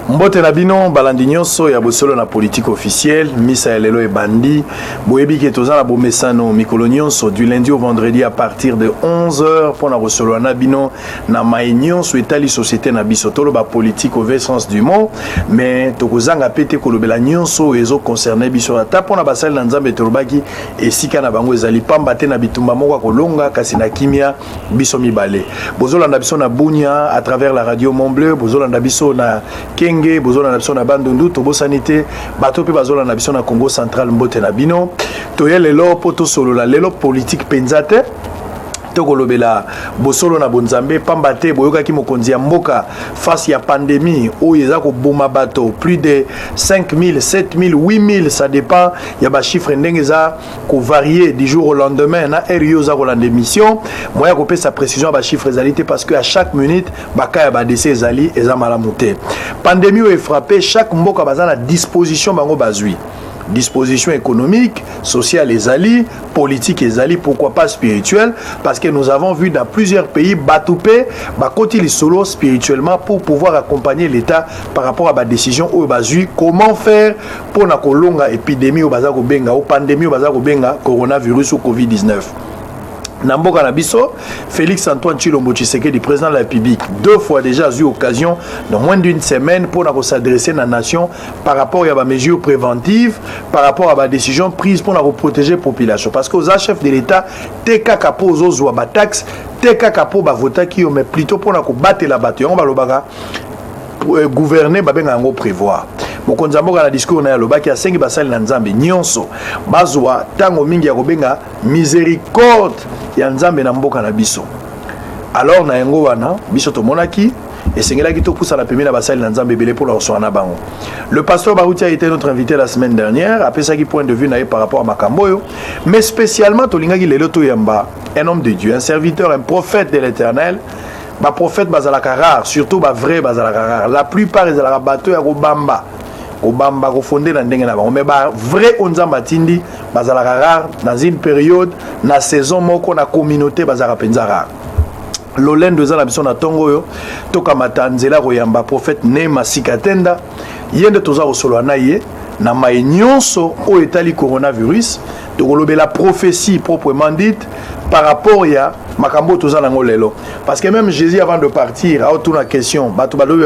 Mbote na bino balandi nyonso ya bosolo na politique officielle misa ya lelo e bandi boyebi ke tozala bomesano mikolo nyonso du lundi au vendredi à partir de 11h pour na bosolo na bino na mai nyonso etali société na biso tolo ba politique au vrai sens du mot mais tokozanga pete kolobela nyonso ezo concerner biso ata pona basali na nzambe tolobaki esika na bango ezali pamba te na bitumba moko kolonga kasi na kimia biso mibale bozolanda biso na Bunia à travers la radio Montbleu bozolanda biso na bozola na biso na bandundu to bosanité bato pe bazola na biso na Congo central mbote na bino to ye lelo poto solo la lelo politique penzate to kolobela bosolo na bonzambe pambate boyoka ki mokonzi ya mboka face ya pandémie o yeza ko boma bato plus de 5000 7000 8000 ça dépend ya ba chiffre ndenge za ko varier du jour au lendemain na RIO za rolande émission moya ko pesa précision ba chiffre zalité parce que à chaque minute baka ya ba décès zali eza malamuté pandémie o frappé chaque mboka bazana disposition bango bazui disposition économique, sociale et zali, politique et zali, pourquoi pas spirituelle, parce que nous avons vu dans plusieurs pays Batoupé, Bakoti les solo spirituellement pour pouvoir accompagner l'État par rapport à la décision au Bazui, comment faire pour la kolonga épidémie au Bazako Benga, ou pandémie au Bazako Benga, coronavirus ou Covid-19. Namboka Nabiso, Félix Antoine Tshilombo Tshisekedi, président de la République, 2 fois déjà eu l'occasion, dans moins d'une semaine, pour s'adresser à la nation par rapport à des mesures préventives, par rapport à des décisions prises pour protéger la population. Parce que aux chefs de l'État, TK Kapo aux taxes, TK Kapo vota qui mais plutôt pour battre la bataille. On va le gouverner, on prévoir. Mokonzi mboka na discours na lobaki asengi basali na nzambe nyonso bazwa tango mingi ya kobenga miséricorde ya nzambe na mboka na biso. Alors na yango wana biso to monaki esengelaki to poussa la pemie na basali na nzambe belé pour la recevoir na bango. Le pasteur Barouti a été notre invité la semaine dernière après ça qui point de vue na par rapport à Makamboyo mais spécialement to lingaki lelo to yamba un homme de Dieu, un serviteur, un prophète de l'Éternel. Ba prophète bazalaka rare, surtout ba vrai bazalaka rare. La plupart des alaka bateau ya kobamba. Kobamba ko fondé na ndenge na bango mais ba vrai onzamba tindi bazalaka rare dans une période na saison moko na communauté bazalaka penza rare. Lolendo za na biso na tongo yo toka matanzela koyamba prophète Nema Sikatenda yende toza osolo na ye na mai nyonso o etali coronavirus de kolobela prophétie proprement dite par rapport ya makambo toza nango lelo parce que même Jésus avant de partir a autour la question bato balobi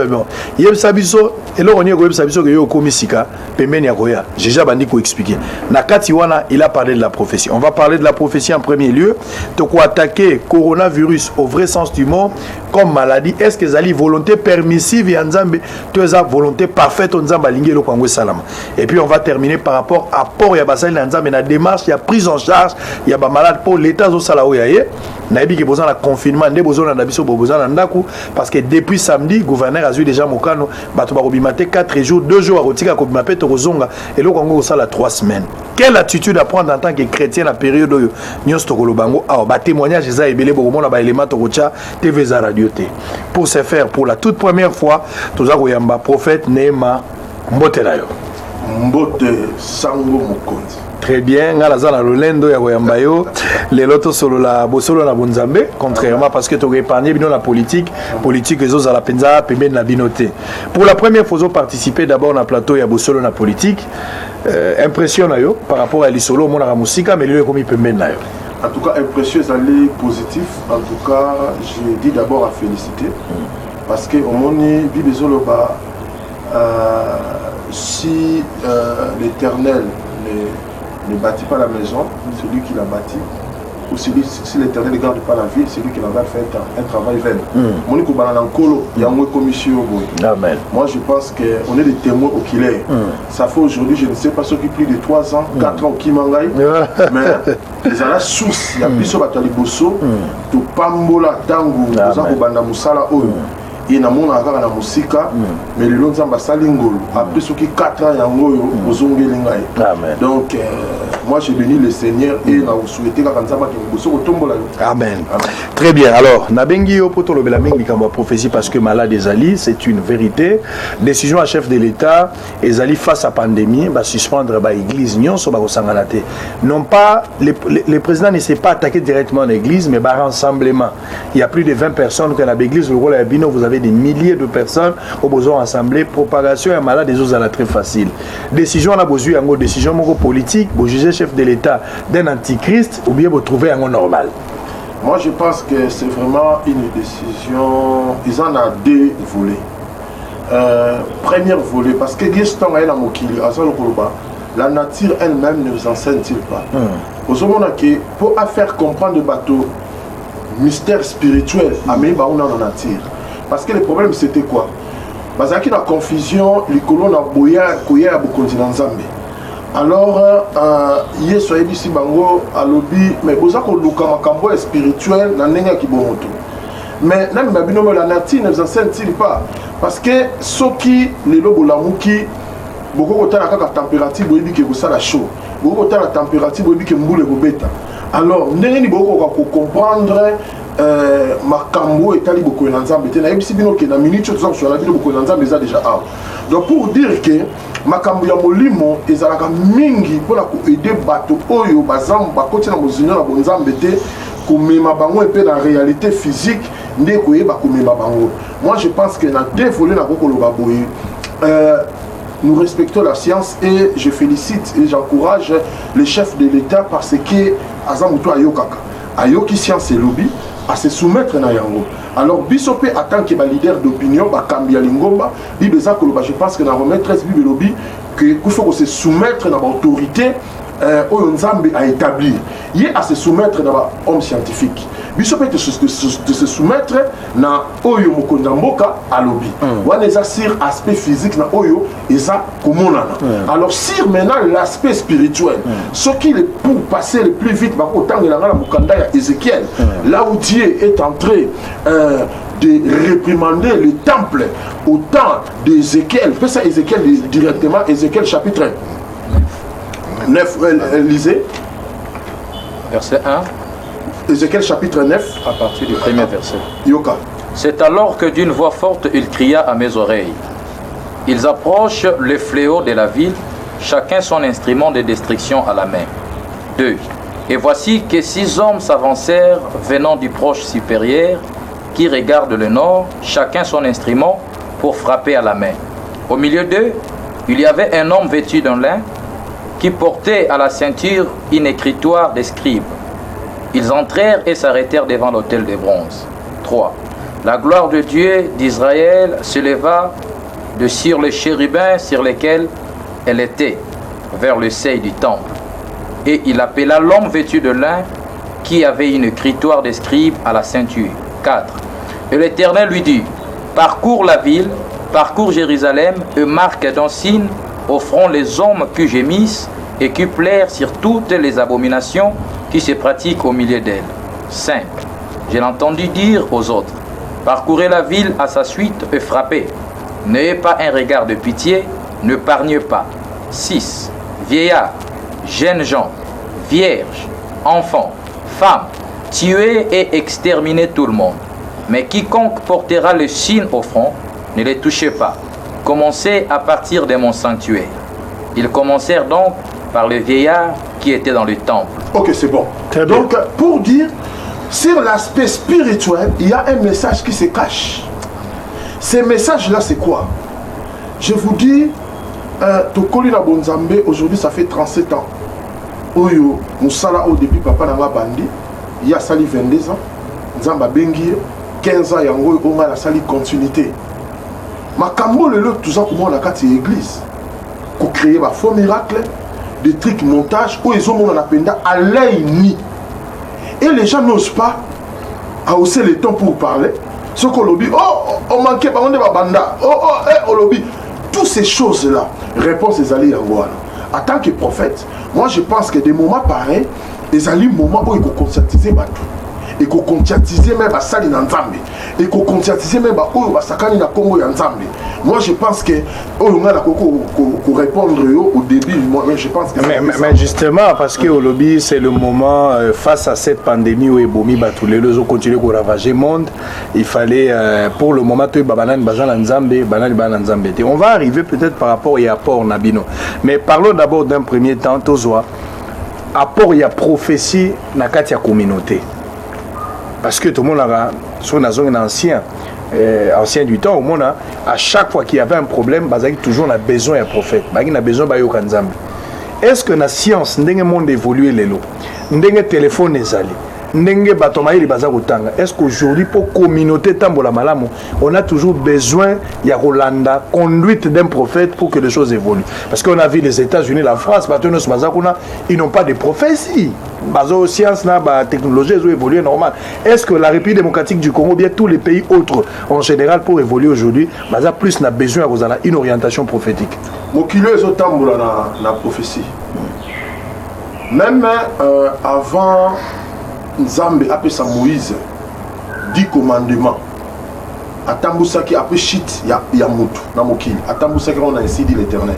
yeb sabiso eloko ni ko yeb sabiso ke yo komisika pembeni ya koya Jésus bandi ko expliquer na kati wana il a parlé de la prophétie. On va parler de la prophétie en premier lieu to ko attaquer coronavirus au vrai sens du mot comme maladie. Est-ce que zali volonté permissive ya nzambe to eza volonté parfaite nzamba lingi lo kwango salama. Et puis on va terminer par rapport à port ya basali na nzambe na démarche ya prise en charge ya ba malade pour l'état zo sala o yaye na ebi ke besoin la confinement nde besoin na biso besoin na ndaku parce que depuis samedi gouverneur a eu déjà mokano bato ba kobimate 4 jours 2 jours a kotika ko bimape to kozonga et lo kongo sala 3 semaines. Quelle attitude à prendre en tant que chrétien la période oyo nyos to kolobango a ba témoignage za ebele bo mona ba élément to kocha TV za radio té pour se faire pour la toute première fois toza koyamba prophète Nema Mbotela yo Mbote sango mokonzi. Très bien, ngala za na lolendo ya koyamba yo lelo to solo la bosolo na bonzambe contrairement parce que to épargner bino la politique les autres à la penza pembeni na binoté. Pour la première fois participer d'abord na plateau ya bosolo na politique impression na yo par rapport à l'isolo mona ka musika mais lui comme pembeni na yo. En tout cas impression est positif. En tout cas, je dis d'abord à féliciter parce que au moni bibezolo ba si l'Éternel ne bâtit pas la maison, celui qui l'a bâti, ou si l'Éternel ne garde pas la ville, celui qui la va faire un travail vain. Amen. Moi je pense qu'on est des témoins oculaires. Ça fait aujourd'hui, je ne sais pas, ceux qui plus de 3 ans, 4 ans qui m'engaient, mais ils ont la source, il y a plus de Bosso, de Pambola, Tango, Banda Moussala, et na mona kaka na musika mais le long nzamba salingolo après ce qui 4 ans yango ozongelinga. Donc moi je bénis le Seigneur et na vous souhaiter ka kanzama ki boso kotombola. Amen. Très bien. Alors, nabengi yo poto lobela mingi kamba prophétie parce que malade ezali, c'est une vérité. Décision à chef de l'État, ezali face à pandémie, va suspendre ba église nyonso ba kosangana te. Non pas le président ne s'est pas attaqué directement à l'église, mais par rassemblement. Il y a plus de 20 personnes que dans l'église, le rôle à Bino, vous avez des milliers de personnes au besoin rassemblées. Propagation et malade des autres à la très facile. Décision à la besoin, en décision politique, vous jugez chef de l'État d'un antichrist ou bien vous trouvez un normal. Moi je pense que c'est vraiment une décision, ils en ont deux volets. Premier volet, parce que la nature elle-même ne vous enseigne-t-il pas. Pour faire comprendre le bateau, mystère spirituel, à la nature. Parce que le problème c'était quoi? Parce qu'il y a une confusion, les colons ont boyé à beaucoup de Nzambe. Alors, il y a ici bango à lobby, mais vous avez un cambo spirituel dans le qui bon mais la nature ne vous enseigne-t-il pas? Parce que ceux qui les lobos la mouki, beaucoup de la température, vous avez que ça la chaud. Beaucoup de la température, vous avez que mboule bobeta. Alors, n'est-ce pas comprendre makambo et tali beaucoup d'ensemble. Et na ici bino que na minute tout sur la vidéo beaucoup d'ensemble déjà out. Donc pour dire que makambo ya molimo ezalaka mingi pour la aider bateau oyo bazam bakoti na mozinyo na bonzambe te komema bango et dans la réalité physique ndé koyeba komema bango. Moi je pense que na deux volets na kokolo baboye nous respectons la science et je félicite et j'encourage les chefs de l'État parce que azamuto ayokaka ayoki science et lobby à se soumettre na yango. Alors Bissopé attend que les leaders d'opinion Kambia Lingomba, je pense que dans le 13 Bible lobby qu'il faut se soumettre dans l'autorité Nzambe a établi. Il est à se soumettre dans l'homme scientifique. Bissopé de se soumettre dans Oyo Mokondamboka à lobby. On est sur aspect physique dans Oyo et ça comment alors sur maintenant l'aspect spirituel, ce qui est pour passer le plus vite autant que la Mokanda Ézéchiel, là où Dieu est en train de réprimander le temple au temps d'Ézéchiel. Fais ça Ézéchiel directement, Ézéchiel chapitre 9, lisez. Verset 1. Ézéchiel chapitre 9. À partir du premier verset. Yoka. C'est alors que d'une voix forte il cria à mes oreilles. Ils approchent le fléau de la ville, chacun son instrument de destruction à la main. 2. Et voici que 6 hommes s'avancèrent venant du proche supérieur, qui regardent le nord, chacun son instrument pour frapper à la main. Au milieu d'eux, il y avait un homme vêtu d'un lin, qui portait à la ceinture une écritoire des scribes. Ils entrèrent et s'arrêtèrent devant l'autel de bronze. 3. La gloire de Dieu d'Israël se leva de sur les chérubins sur lesquels elle était, vers le seuil du temple. Et il appela l'homme vêtu de lin qui avait une écritoire des scribes à la ceinture. 4. Et l'Éternel lui dit, parcours la ville, parcours Jérusalem, et marque d'un signe au front les hommes que gémissent et qui plairent sur toutes les abominations qui se pratiquent au milieu d'elle. 5. Je l'ai entendu dire aux autres, parcourez la ville à sa suite et frappez. N'ayez pas un regard de pitié, ne pargnez pas. 6. Vieillards, jeunes gens, vierges, enfants, femmes, tuez et exterminez tout le monde. Mais quiconque portera le signe au front, ne les touchez pas. Commencez à partir de mon sanctuaire. Ils commencèrent donc par le vieillard qui était dans le temple. Ok, c'est bon. Donc, pour dire, sur l'aspect spirituel, il y a un message qui se cache. Ce message-là, c'est quoi? Je vous dis, Tokoli na Bonzambe, aujourd'hui, ça fait 37 ans. Oyo, Moussala, au début, papa n'a pas bandi. Il y a sali 22 ans. Nzamba Bengi, 15 ans, il y a un sali continuité. Makambo le tout ça comment on a quatre églises pour créer un faux miracle, des trucs montage où ils ont mon appenda à l'œil et les gens n'osent pas à hausser le temps pour parler. Ce qu'on lobby, oh on manquait pas on est banda, oh lobby, toutes ces choses là, réponse les alliés en voilà. En tant que prophète, moi je pense que des moments pareils, les alliés moments où il faut conscientiser tout. Et qu'on conscientise même à Sali Nzambe et qu'on conscientise même à Oyo Basakani na Congo ya Nzambe. Moi, je pense que on a répondre au début. Moi, je pense que mais justement, parce que au lobby, c'est le moment face à cette pandémie où Ebomi, tous les deux ont continué à ravager le monde. Il fallait, pour le moment, on va arriver peut-être par rapport à apport Nabino. Mais parlons d'abord d'un premier temps, Tozoa. Apport, il y a prophétie dans la communauté. Parce que tout le monde a un ancien du temps, au monde, à chaque fois qu'il y avait un problème, il y a toujours besoin d'un prophète. Il y a besoin d'un prophète. Est-ce que la science, le monde évolue, le téléphone est allé? Est-ce qu'aujourd'hui, pour la communauté Tambola Malamu, on a toujours besoin de Rolanda, conduite d'un prophète pour que les choses évoluent? Parce qu'on a vu les États-Unis, la France, ils n'ont pas de prophétie. Les sciences, la technologie, ils ont évolué normal. Est-ce que la République démocratique du Congo, bien tous les pays autres, en général, pour évoluer aujourd'hui, plus n'a besoin d'une orientation prophétique? Mokilo est au Tambola la prophétie. Même avant. Nzambe appelle ça Moïse 10 commandements atambusaki appelle shit ya mutu na mokili atambusaki on a ainsi dit l'Éternel.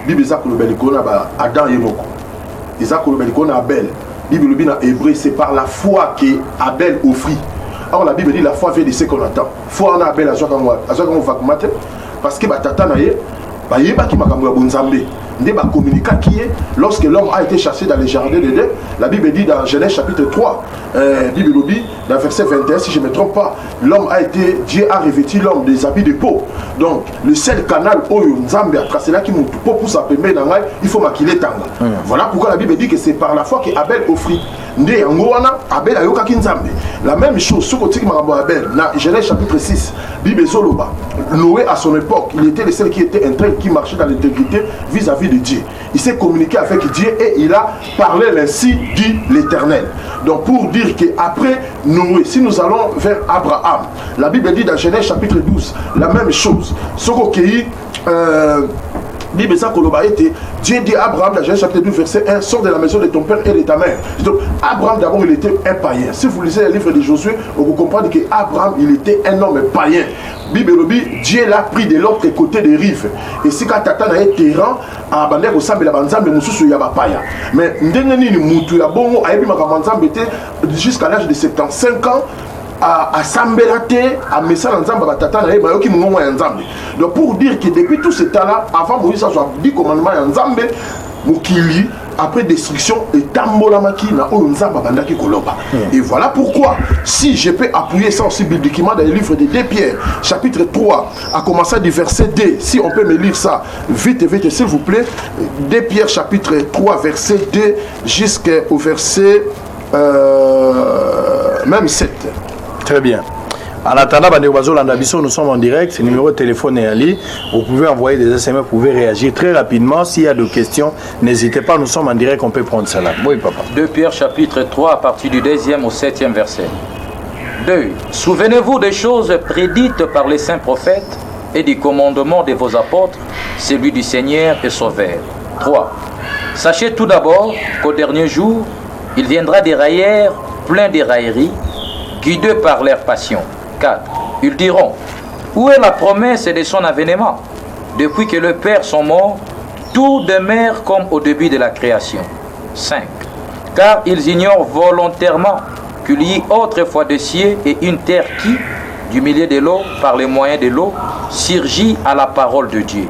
Bible za kolobeli kona ba Adam yemoko eza kolobeli kona Abel. Bible lobi na hébreu c'est par la foi que Abel offrit. Alors la Bible dit la foi vient de ce qu'on attend. Foi na Abel azwaka va kumate parce que ba tata na ye ba yeba ki makambo ya bonzambe. Lorsque l'homme a été chassé dans les jardins d'Éden, la Bible dit dans Genèse chapitre 3, Bible dit dans verset 21, si je ne me trompe pas, Dieu a revêtu l'homme des habits de peau. Donc, le seul canal où Nzambe a tracé là qui nous peut pour s'appeler dans l'ail, il faut maquiller tanga. Voilà pourquoi la Bible dit que c'est par la foi qu'Abel offrit. Abel a yoka Nzambe. La même chose, ce côté qui m'a Abel, dans Genèse chapitre 6, Bible Zoloba, Noé à son époque, il était le seul qui était intègre, qui marchait dans l'intégrité vis-à-vis de Dieu. Il s'est communiqué avec Dieu et il a parlé ainsi dit l'Éternel. Donc pour dire qu'après Noé, si nous allons vers Abraham, la Bible dit dans Genèse chapitre 12, la même chose. Ce qui Bible ça Dieu dit à Abraham dans Genèse chapitre 12 verset 1, sors de la maison de ton père et de ta mère. Donc Abraham d'abord il était un païen. Si vous lisez le livre de Josué, vous comprenez que Abraham il était un homme païen. Bible Dieu l'a pris de l'autre côté des rives. Et si quand tata na terrain à bander au sambe la banzambe mususu ya bapaya. Mais ndenge nini mutu ya bongo ayebi makamanzambe était jusqu'à l'âge de 75 ans. À Sambelate, à Messa Nzamba, à Tata Nae, Mayoki Moumo et Nzambe. Donc pour dire que depuis tout ce temps-là, avant Moïse a 10 commandements à Nzambe, Moukili, après destruction, et Tambolamaki, na Nzamba Bandaki Koloba. Et voilà pourquoi, si je peux appuyer ça aussi bibliquement dans le livre de 2 Pierre, chapitre 3, à commencer du verset 2, si on peut me lire ça vite, s'il vous plaît, 2 Pierre, chapitre 3, verset 2, jusqu'au verset même 7. Très bien. En attendant, nous sommes en direct. Le numéro de téléphone est Ali. Vous pouvez envoyer des SMS, vous pouvez réagir très rapidement. S'il y a des questions, n'hésitez pas. Nous sommes en direct, on peut prendre cela. Oui, papa. 2 Pierre chapitre 3, à partir du 2e au 7e verset. 2. Souvenez-vous des choses prédites par les saints prophètes et du commandement de vos apôtres, celui du Seigneur et Sauveur. 3. Sachez tout d'abord qu'au dernier jour, il viendra des railleurs pleins de railleries, guidés par leur passion. 4. Ils diront, où est la promesse de son avènement? Depuis que les pères sont morts, tout demeure comme au début de la création. 5. Car ils ignorent volontairement qu'il y eut autrefois des cieux et une terre qui, du milieu de l'eau, par les moyens de l'eau, surgit à la parole de Dieu.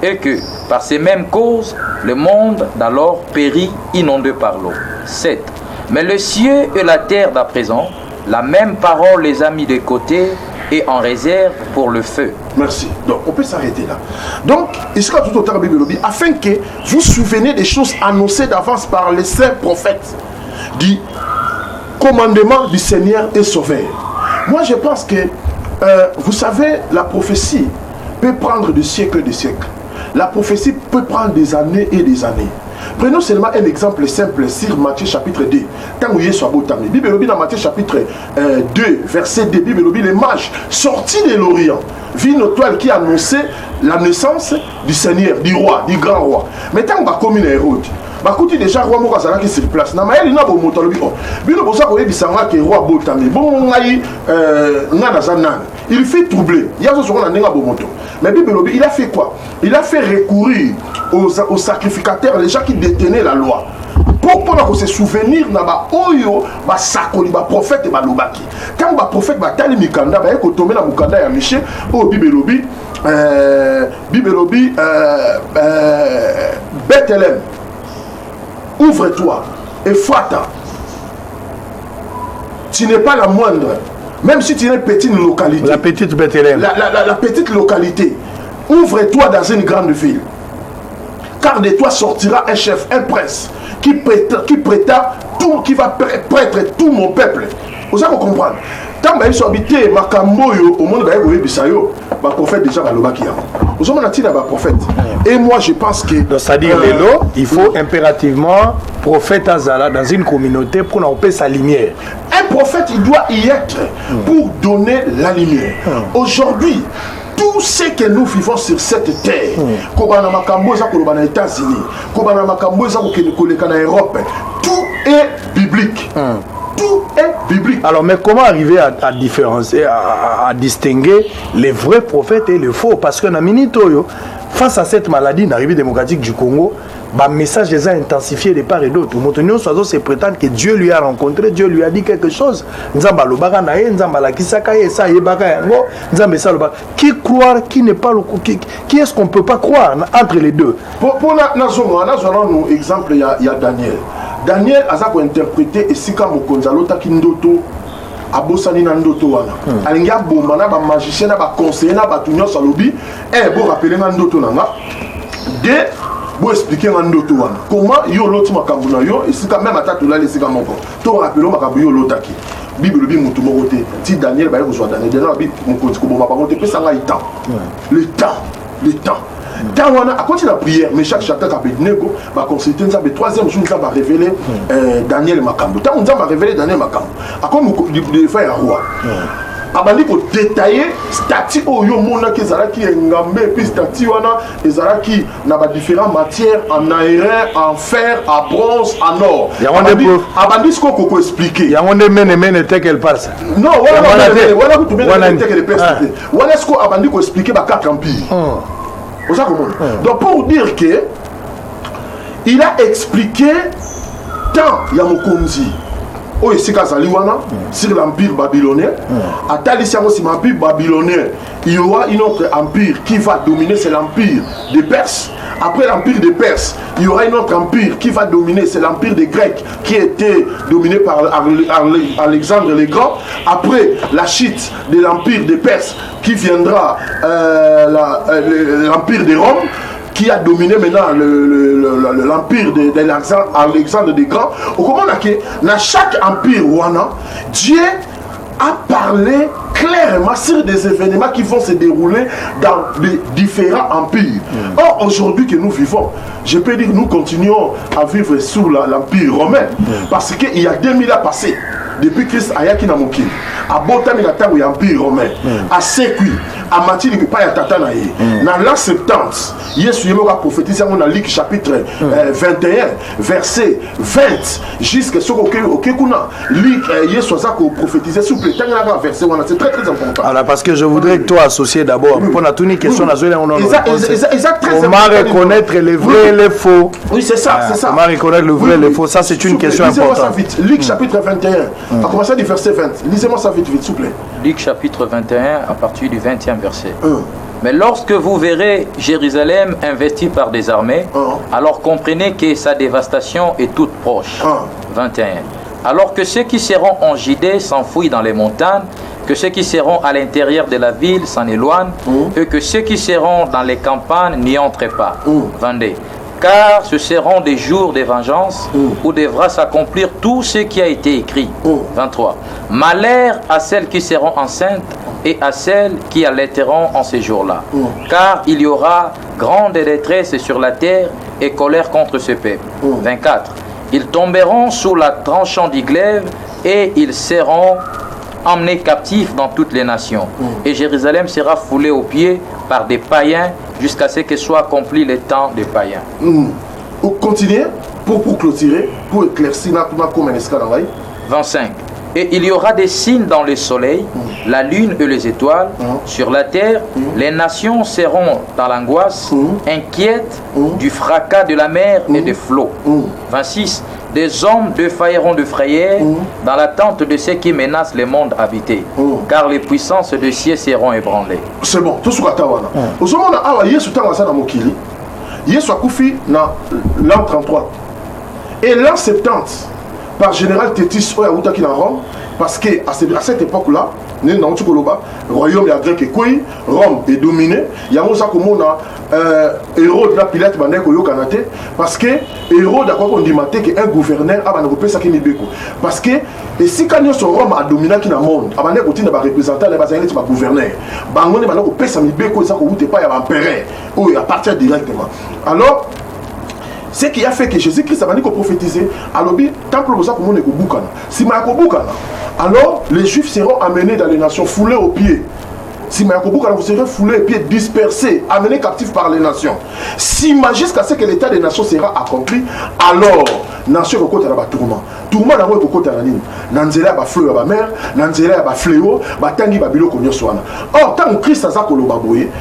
Et que, par ces mêmes causes, le monde d'alors périt inondé par l'eau. 7. Mais le ciel et la terre d'à présent, la même parole les a mis de côté et en réserve pour le feu. Merci. Donc, on peut s'arrêter là. Donc, il sera tout autant Bible afin que vous souvenez des choses annoncées d'avance par les saints prophètes du commandement du Seigneur et Sauveur. Moi, je pense que, vous savez, la prophétie peut prendre des siècles et des siècles. La prophétie peut prendre des années et des années. Prenons seulement un exemple simple sur Matthieu chapitre 2. Bible dans Matthieu chapitre 2, verset 2, Bible les mages sortis de l'Orient vit une toile qui annonçait la naissance du Seigneur, du roi, du grand roi. Mais tant qu'on va communiquer Hérode, bakuti déjà roi moko azalaki sur place na mayeli na bomoto alobi o bino bosa koyebisanga ke roi botami bongo ngai nga naza nani il fait troubler yazo soko na ndenga bomoto mais Bible lobi il a fait quoi il a fait recourir aux sacrificateurs les gens qui détenaient la loi pour se souvenir na ba oyo ba sakoli ba prophète ba lobaki quand ba prophète ba tali mikanda ba ko tomber na mukanda ya Miché o Bible lobi Bethléem ouvre-toi et Fata tu n'es pas la moindre même si tu es une petite localité la petite Bethléem la petite localité ouvre-toi dans une grande ville car de toi sortira un chef un prince qui prêta tout qui va prêtre tout mon peuple vous allez comprendre tant que vous habitez Makamboyo au monde vous bisayo ba prophète déjà balobaki vous avez un ba prophète et moi je pense que c'est-à-dire il faut impérativement prophète Azala dans une communauté pour n'empêcher sa lumière. Un prophète il doit y être pour donner la lumière. Aujourd'hui tout ce que nous vivons sur cette terre, comme dans les États-Unis, comme dans l'Europe, tout est biblique. Tout est biblique. Alors, mais comment arriver à différencier, à distinguer les vrais prophètes et les faux? Parce que face à cette maladie, l'arrivée démocratique du Congo, le message les a intensifiés de part et d'autre. Montonio Soazo se prétend que Dieu lui a rencontré, Dieu lui a dit quelque chose. Qui croire, qui n'est pas le qui est-ce qu'on ne peut pas croire entre les deux? Pour nous, exemple, il y a Daniel. Daniel a interprété et si comme Konzalota Kindoto. Abosani na ndoto wana alinga bomba na ba magicien na ba conseiller na ba tunyo salobi bo rappeler na ndoto nanga de bo expliquer na ndoto wana comment yo loti makambu na yo et si quand même atatu la lesika moko to rappeler makambu yo lotaki Bible bi mutu moko te ti Daniel ba ko so Daniel na bi mokonzi ko bomba bango te pesa nga temps le temps quand on a continué la prière, mais chaque chapitre Abednego va consulter le troisième jour, ça va révéler Daniel Makambo. Quand on va révéler Daniel Makambo, à quoi nous faire un roi. Abandi pour détailler statut au yomona qui est qui est ngambé puis statut wana ezalaki na ba différentes matières en airain, en fer, en bronze, en or. Abandi ce qu'on peut expliquer. Ya on mene tel qu'elle passe. Non, voilà vous trouvez tel qu'elle passe. Voilà ce qu'on abandi pour expliquer ba quatre empires. Donc pour dire que il a expliqué tant Yamokonzi sur l'empire babylonien, à Talissia aussi l'empire babylonien, il y aura un autre empire qui va dominer, c'est l'empire des Perses. Après l'empire des Perses, il y aura un autre empire qui va dominer, c'est l'empire des Grecs qui était dominé par Alexandre le Grand. Après la chute de l'empire des Perses qui viendra l'empire de Rome, qui a dominé maintenant l'empire d'Alexandre le Grand. Au comment dans chaque empire ouana, Dieu a parlé clairement sur des événements qui vont se dérouler dans les différents empires. Or, aujourd'hui que nous vivons, je peux dire que nous continuons à vivre sous l'empire romain, parce qu'il y a 2000 ans passés, depuis Christ Ayaki Namokin, à Botami Natango l'empire romain, à Sekui, à Matini Paya Tatanaye, dans l'an 70, Yesu a prophétisé dans Luc chapitre 21, verset 20, jusqu'à ce que Luc Yesu a prophétisé sous le temps verset, c'est très très important. Alors parce que je voudrais que toi associer d'abord, pour la toute question, comment reconnaître les vrais et les faux. Oui, c'est ça, c'est ça. Comment reconnaître le vrai et le faux, ça c'est une question importante. Luc chapitre 21, à commencer du verset 20. Lisez-moi ça vite, s'il vous plaît. Luc chapitre 21, à partir du 20e verset. Mais lorsque vous verrez Jérusalem investie par des armées, alors comprenez que sa dévastation est toute proche. 21. Alors que ceux qui seront en Judée s'enfouissent dans les montagnes, que ceux qui seront à l'intérieur de la ville s'en éloignent, et que ceux qui seront dans les campagnes n'y entrent pas. 22. Car ce seront des jours de vengeance où devra s'accomplir tout ce qui a été écrit. 23. Malheur à celles qui seront enceintes et à celles qui allaiteront en ces jours-là. Car il y aura grande détresse sur la terre et colère contre ce peuple. 24. Ils tomberont sous la tranchant du glaive et ils seront emmenés captifs dans toutes les nations. Et Jérusalem sera foulée aux pieds par des païens jusqu'à ce que soit accompli le temps des païens. Continuez. pour clôturer, pour éclaircir comme un escalier. 25. Et il y aura des signes dans le soleil, la lune et les étoiles. Sur la terre, les nations seront dans l'angoisse, inquiètes du fracas de la mer et des flots. 26. Des hommes défailleront de frayeur dans l'attente de ceux qui menacent le monde habité, car les puissances de cieux seront ébranlées. C'est bon, tout ce que tu as. Au moment où Yesu a Mokili, Yesu a koufi dans l'an 33. Et l'an 70, par général Tétis Oyaouta qui est en Rome, parce qu'à cette époque-là, le royaume est grec et Rome est dominé. Il y a un Hérode la Pilate parce que Hérode a dit qu'un gouverneur a repris ça qui est parce que si quand Rome a dominé qui dans le monde, a représentant les gouverneur, bangoné a repris ça qui pas empereur ou à partir directement. Alors ce qui a fait que Jésus-Christ a dit qu'on prophétisait, alors tant que le monde est au si alors les Juifs seront amenés dans les nations, foulés aux pieds. Si vous serez foulés et pieds dispersés, amenés captifs par les nations. Si jusqu'à ce que l'état des nations sera accompli, alors nation est au côté de la tourment. Tourment est au côté de la ligne. Nanzela va fleuve à mer, Nanzela va fléau, Batangi va bilo konyo soana. Or, tant que Christ a zakolo baboué,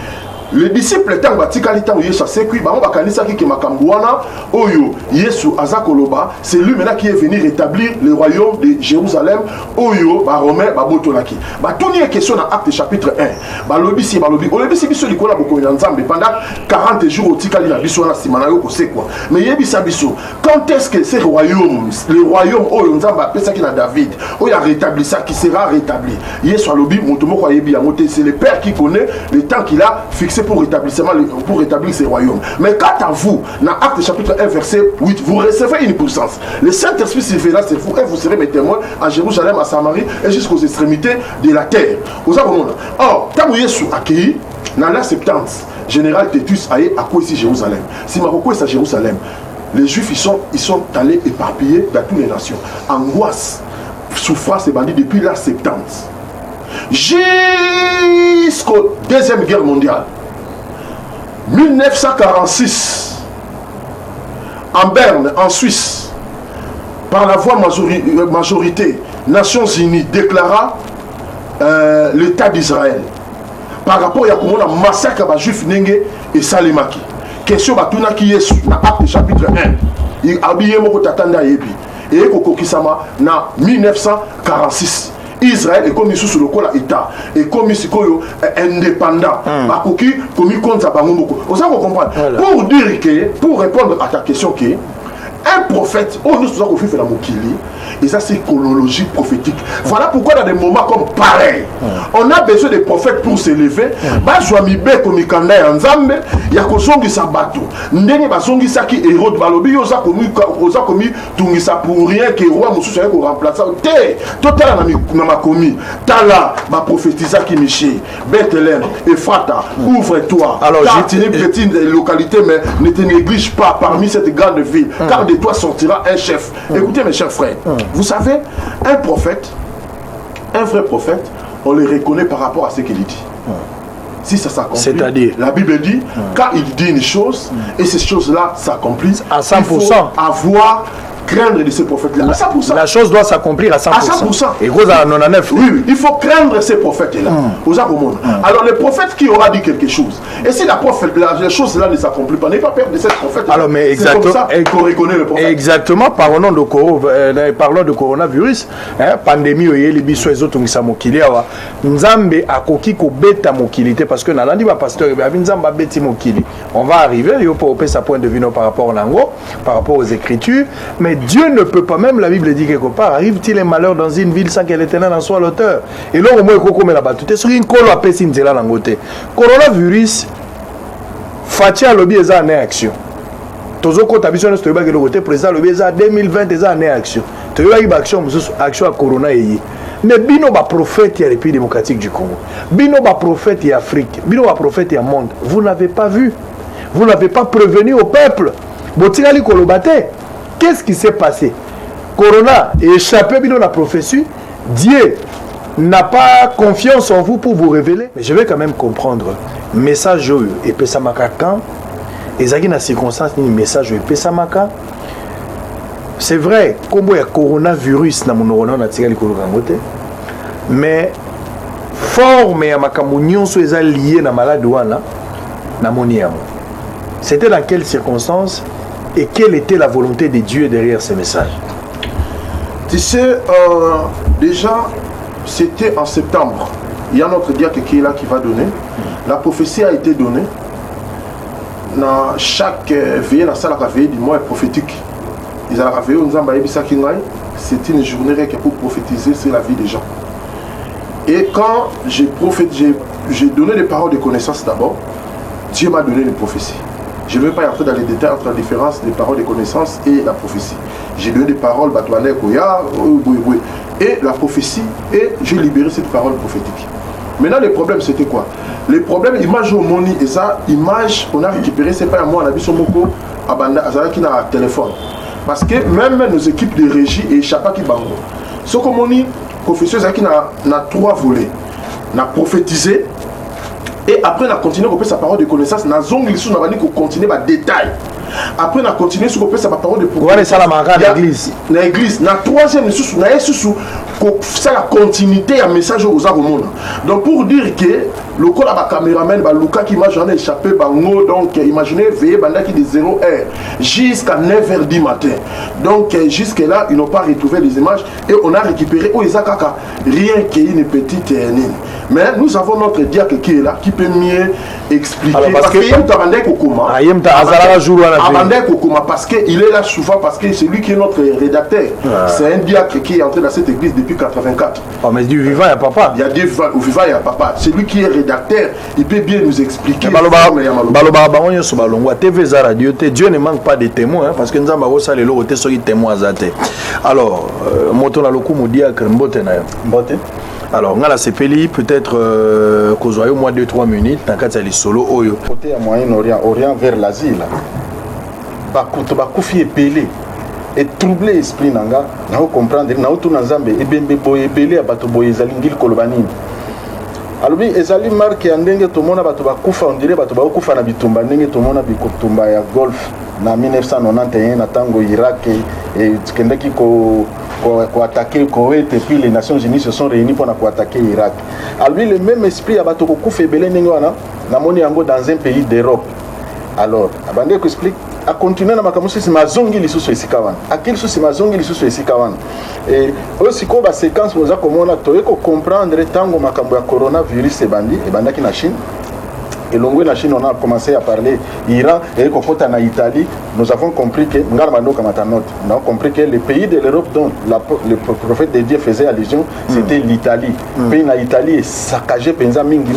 les disciples tant batikali tant Yesu sekui ba ba kanisa ki makambuana oyo Yesu azakoloba c'est lui maintenant qui est venu rétablir le royaume de Jérusalem oyo ba romain ba botolaki ba toni question dans Acte chapitre 1 ba lobi biso likola boko ya nzambe pendant 40 jours otikali na biso na simana yo ko c'est quoi mais yebisa biso quand est-ce que ce royaume le royaume oyo nzamba pesa ki na David oyo a rétabli ça qui sera rétabli Yesu alobi moto moko yebi yango te c'est le père qui connaît le temps qu'il a fixé pour rétablir ces royaumes. Mais quant à vous, dans Acte chapitre 1, verset 8, vous recevez une puissance. Le Saint-Esprit suffira sur vous et vous serez mes témoins à Jérusalem, à Samarie et jusqu'aux extrémités de la terre. Or, quand vous êtes accueillis, dans l'an 70, général Tétus a quoi ici Jérusalem. Si Marocco est à Jérusalem, les Juifs ils sont allés éparpillés dans toutes les nations. Angoisse, souffrance et bandits depuis l'an 70. Jusqu'à la Deuxième Guerre mondiale. 1946, en Berne, en Suisse, par la voie majorité, Nations Unies déclara l'État d'Israël. Par rapport à un massacre de Juifs Nenge et Salimaki. Question batuna qui est dans Acte chapitre 1. Il a habillé mon tatanda yebi. Et Kokokisama na 1946. Israël est commis sous le col État et commis indépendant. Bakoki commis contre Bangomoko. Vous savez comprendre. Pour dire que, pour répondre à ta question que un prophète, nous sommes fait la Mokili, et ça c'est chronologie prophétique. Voilà pourquoi dans des moments comme pareil, on a besoin des prophètes pour s'élever. Bazwami be komikanda ya nzambe, ya kozongisa bato. Ndenge bazongisa ki Hérode balobi oza komi tungisa pour rien que roi mususu ya ko remplacer te. Totala na makomi. Tala ba prophétisa ki Miché, Bethléem, Ephrata, ouvre-toi. Alors j'ai une petite localité mais ne te néglige pas parmi cette grande ville car de toi sortira un chef. Écoutez mes chers frères, vous savez, un prophète, un vrai prophète, on le reconnaît par rapport à ce qu'il dit. Si ça s'accomplit, c'est-à-dire, la Bible dit, quand il dit une chose, et ces choses-là s'accomplissent, à 100%. Il faut avoir craindre de ces prophètes-là. À 100%. La chose doit s'accomplir à 100%. À 100%. Et vous à 99. Oui, il faut craindre ces prophètes-là. Alors le prophète qui aura dit quelque chose, et si la chose là ne s'accomplit pas, n'est pas peur de cette prophète. Alors mais exactement. C'est comme ça qu'on reconnaît le prophète. Exactement. Parlons de coronavirus, pandémie les biso les autres ngisa mokili awa. Nzambe akoki ko beta mokilité parce que nalandi ba pasteur Nzamba beti mokili. On va arriver yo pour sa point de vue par rapport au lango, par rapport aux écritures, mais Dieu ne peut pas, même la Bible dit quelque part, arrive-t-il un malheur dans une ville sans que l'Éternel en soit l'auteur? Et là, au moins, il y a tout sur une colo à Pessin, c'est là, l'angoté. Coronavirus, Fatia lobby est en action. Tozo ko tabiso na stoba ke lokote président lobby est en 2020 est en action. Tu as eu action à Corona et mais bino ba prophète ya République démocratique du Congo. Bino ba prophète ya Afrique. Bino ba prophète ya monde. Vous n'avez pas vu. Vous n'avez pas prévenu au peuple. Botingali kolobate. Qu'est-ce qui s'est passé? Corona est échappé dans la prophétie. Dieu n'a pas confiance en vous pour vous révéler. Mais je vais quand même comprendre. Message et Pessamaka quand et Zagi na circonstance ni message et Pessamaka c'est vrai comme il y a coronavirus na monorono na tika likolo kangote mais forme ya makambo nyonso eza lié na malade wana na moniamo. C'était dans quelles circonstances et quelle était la volonté de Dieu derrière ces messages? Tu sais, déjà, c'était en septembre. Il y a notre diacre qui est là qui va donner. La prophétie a été donnée. Dans chaque veillée, dans la salle veillée du mois prophétique. Ils ont veillé, c'est une journée qui est pour prophétiser sur la vie des gens. Et quand j'ai donné des paroles de connaissance d'abord, Dieu m'a donné une prophétie. Je ne vais pas entrer dans les détails entre la différence des paroles de connaissance et la prophétie. J'ai donné des paroles, et la prophétie, et j'ai libéré cette parole prophétique. Maintenant, le problème, c'était quoi? Le problème, image au moni, et ça, image, on a récupéré, c'est pas à moi, on a vu son moko, qui n'a un téléphone. Parce que même nos équipes de régie et Chapa qui bango. Ce que mon professeur Zaki n'a 3 volets. N'a prophétisé, et après, on a continué à sa parole de connaissance. On a continué à détail. Après, on a continué à sa parole de prophétisation. Dans l'église. Dans l'église. Dans la 3e, c'est la continuité à message aux monde. Donc, pour dire que le col à la caméraman, Luca qui m'a jamais échappé, donc imaginez, veillez qui de 0h jusqu'à 9h du matin. Donc, jusque-là, ils n'ont pas retrouvé les images et on a récupéré rien qu'une petite ligne. Mais nous avons notre diacre qui est là, qui peut mieux expliquer. Alors, parce qu'il est là souvent, parce que c'est lui qui est notre rédacteur. C'est un diacre qui est entré dans cette église depuis 1984. Oh, mais du vivant, il y a papa. Il y a du vivant, il y a papa. C'est lui qui est rédacteur, il peut bien nous expliquer. Dieu ne manque pas de témoins, parce que nous avons des témoins. Alors, alors, on a la CPLI, peut-être qu'on soit au moins 2-3 minutes, dans le cas de solo. Côté à Moyen-Orient, Orient vers l'Asie, Bakoufi est pelé. Et troubler l'esprit, nous comprendre, nous tout Nzambe, et bien pelé à Batoboye, Zalingil Kolobani. Alors, ezali marque ya ndenge tomona bato bakufa on dirait bato bakufa na bitumba ndenge tomona bikutumba ya golf na 1991 na tango Irak et tukendaki ko attaquer Koweït et puis les Nations Unies se sont réunies pour attaquer Irak. Alors le même esprit ya bato kokufa ebele ndenge wana na moni yango dans un pays d'Europe. Alors abande ko explique a continuer na makambo sisi mazongi lisusu esika wana akili susi mazongi lisusu esika wana et aussi ko ba séquence boza komona toyeko comprendre tango makambo ya coronavirus ebandaki na Chine et longue na Chine on a commencé à parler Iran et kokota na Italie. Nous avons compris que nous avons compris que le pays de l'Europe dont le prophète de Dieu faisait allusion c'était l'Italie. Le pays na Italie est saccagé penza mingi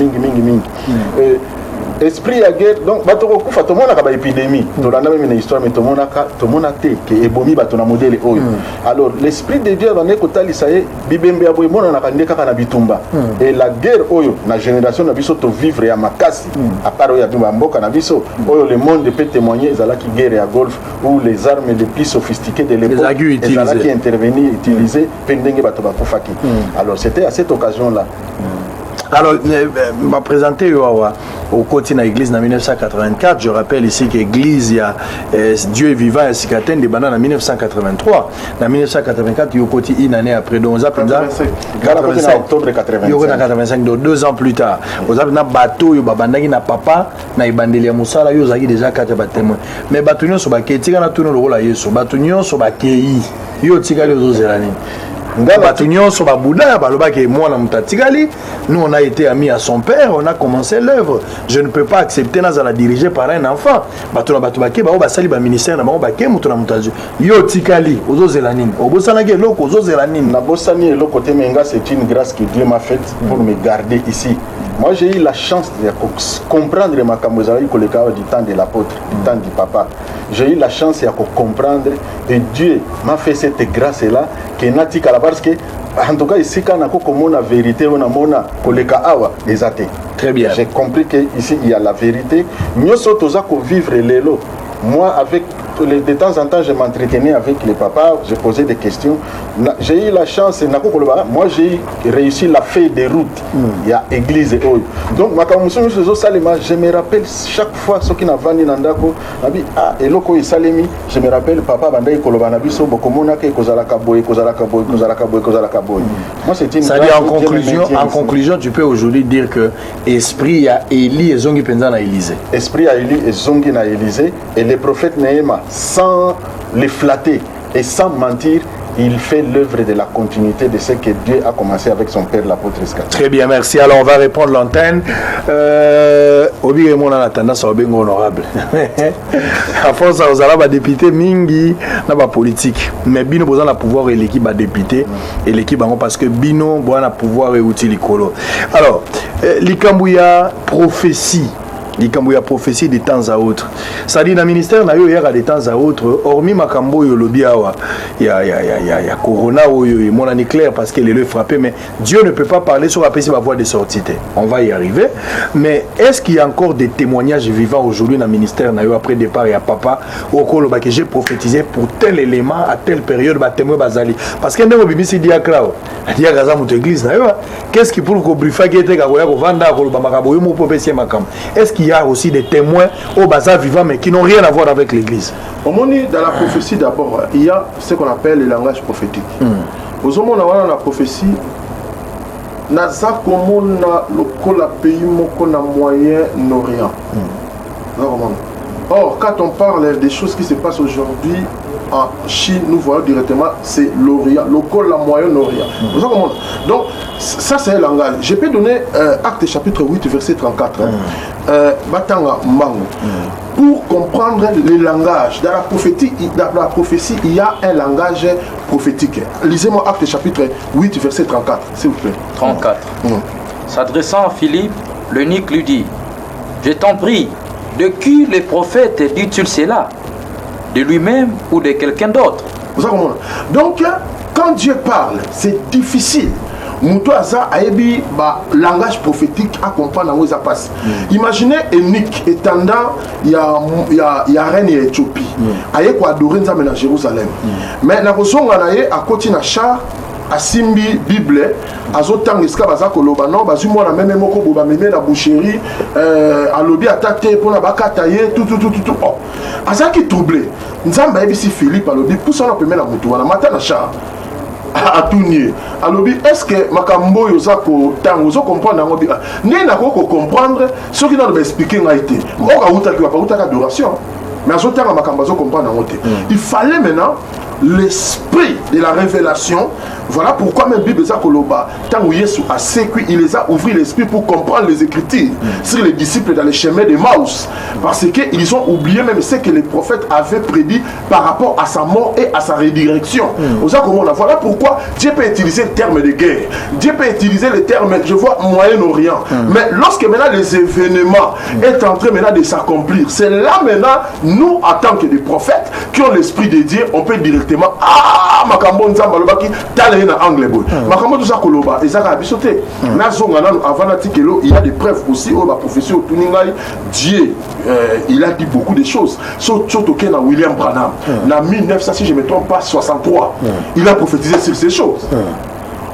esprit à guerre donc batoko kufa to mona ka ba épidémie to la même histoire mais to mona te que ebomi bato na modèle oyo. Alors l'esprit de Dieu bande ko talisa ye bibembe aboy mona na kandeka kana bitumba et la guerre oyo na génération na biso to vivre ya makasi à part oyo ya mboka na biso oyo le monde peut témoigner ezala ki guerre ya golf où les armes les plus sophistiquées de l'époque ezala qui intervenir utiliser pendenge bato ba kufaki. Alors c'était à cette occasion là. Alors, on va présenter au côté de l'église en 1984. Je rappelle ici que l'église, il y a Dieu est vivant et Sikaten de Banane en 1983. En 1984, il y a au côté une année après. Donc, on a 85. Octobre 85. Il y a 85, donc 2 ans plus tard. On a un bateau, il y a un papa, il y a un Moussala, il y a déjà 4 témoins. Mais les bateaux sont bakés, il y a un rôle à Yesu. Les bateaux sont bakés, il y a un nous on a été amis à son père, on a commencé l'œuvre. Je ne peux pas accepter de la diriger par un enfant. C'est une grâce que Dieu m'a faite pour me garder ici. Moi j'ai eu la chance de comprendre ma camozari du temps de l'apôtre, du temps du papa. J'ai eu la chance de comprendre et Dieu m'a fait cette grâce là que natika la parce que en tout cas ici quand on a la vérité on a mona koleka awa des athées. Très bien. J'ai compris que ici il y a la vérité. Nous sommes tous à vivre l'élo. Moi avec de temps en temps, je m'entretenais avec les papas, je posais des questions. J'ai eu la chance, moi j'ai réussi la feuille de route. Il y a église et autres. Donc, je me rappelle chaque fois ce qui n'a pas venu dans Ndako, et loko Salemi, je me rappelle papa Bandai Kolobanabiso, Bokomona, Kozalakaboy, Kozalakaboy, Kozalakaboy, Kozalakaboy. Moi, c'était une. Ça dit en conclusion, tu peux aujourd'hui dire que Esprit a Élie et Zongi Penza na Élysée. Esprit a Élie et Zongi na Élysée, et le prophète Néhéma, sans les flatter et sans mentir, il fait l'œuvre de la continuité de ce que Dieu a commencé avec son père, l'apôtre Escate. Très bien, merci. Alors, on va répondre l'antenne. Obi et moi, on a tendance à être honorable. À force, on a des députés, Mingi, on a politique. Mais Bino, on a pouvoir et l'équipe a député. Et l'équipe, parce que Bino, on a pouvoir et outil l'icolo. Alors, l'Ikambouya prophétie. Il y a prophétie de temps à autre. Ça dit dans le ministère, il y a de temps à autre, hormis Makambo, il y a Corona, mon année clair parce qu'il est le frappé, mais Dieu ne peut pas parler sur la voie de sortie. On va y arriver. Mais est-ce qu'il y a encore des témoignages vivants aujourd'hui dans le ministère, après le départ, il y a papa, que j'ai prophétisé pour tel élément, à telle période, témoin Bazali. Parce qu'il y a des gens qui disent église, qu'est-ce qui prouve qu'au briefing qui était est-ce qu'il y a aussi des témoins au bazar vivant mais qui n'ont rien à voir avec l'église? Au moins, dans la prophétie d'abord, il y a ce qu'on appelle le langage prophétique. Aux hommes, on a la prophétie. Naza comme on a pays qu'on a Moyen-Orient. Or, quand on parle des choses qui se passent aujourd'hui en Chine, nous voyons directement, c'est l'Orient, le Moyen-Orient. Donc, ça c'est un langage. Je peux donner Acte chapitre 8, verset 34. Batanga Mango. Pour comprendre le langage, dans la prophétie, il y a un langage prophétique. Lisez-moi Acte chapitre 8, verset 34, s'il vous plaît. 34. S'adressant à Philippe, l'eunuque lui dit, je t'en prie, de qui les prophètes dit-il cela? De lui-même ou de quelqu'un d'autre? Donc, quand Dieu parle, c'est difficile. Moutouaza a eu langage prophétique à comprendre dans où ça passe. Imaginez Enik étendant, il y a reine et Éthiopie. Aïe quoi adorer à Jérusalem. Mais na kosonga na ye à côté na char a simbi Bible azotang eska baza koloba non bazu mwana même moko boba meme na boucherie alobi atate pona bakata ye tout oh azaki troublé nzamba ebisi Philippe alobi poussa na pemela mutu wana mata na char à tout nier. Alors, est-ce que Makambo Yosako Tango, vous comprenez, n'est pas comprendre ce qui nous expliqué en été. On a pas d'adoration. Mais à ce temps, il fallait maintenant l'esprit de la révélation. Voilà pourquoi même Bible Zakoloba, tant où Yesu a sécu, il les a ouvert l'esprit pour comprendre les Écritures sur les disciples dans les chemins de Maus. Parce qu'ils ont oublié même ce que les prophètes avaient prédit par rapport à sa mort et à sa rédirection. Voilà pourquoi Dieu peut utiliser le terme de guerre. Dieu peut utiliser le terme, je vois, Moyen-Orient. Mais lorsque maintenant les événements est en train maintenant de s'accomplir, c'est là maintenant, nous, en tant que des prophètes, qui ont l'esprit de Dieu, on peut directement, Makambo Nzambalobaki, na anglais boy makambo tout ça koloba et ça a bisoté na zonga na avant l'article il y a des preuves aussi au la profession tuningai Dieu il a dit beaucoup de choses surtout que na William Branham na 1900 si je me trompe pas 63 il a prophétisé sur ces choses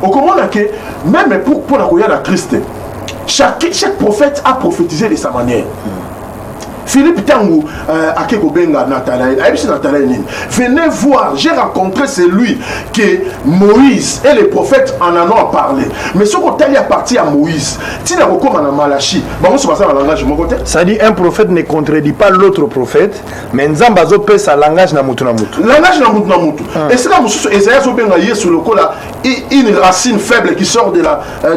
au comment on a que même pour la koya la Christ chaque prophète a prophétisé de sa manière. Philippe Tango, venez voir, j'ai rencontré celui que Moïse et les prophètes en ont parlé. Mais ce qu'on t'a parti à Moïse, tu n'as pas comme Malachi. Ça dit un prophète ne contredit pas l'autre prophète, mais Nzambazo peut sa langage na mutu na mutu. Langage na mutu na mutu. Et c'est là où Esaïe Zobengaye sur le col une racine faible qui sort de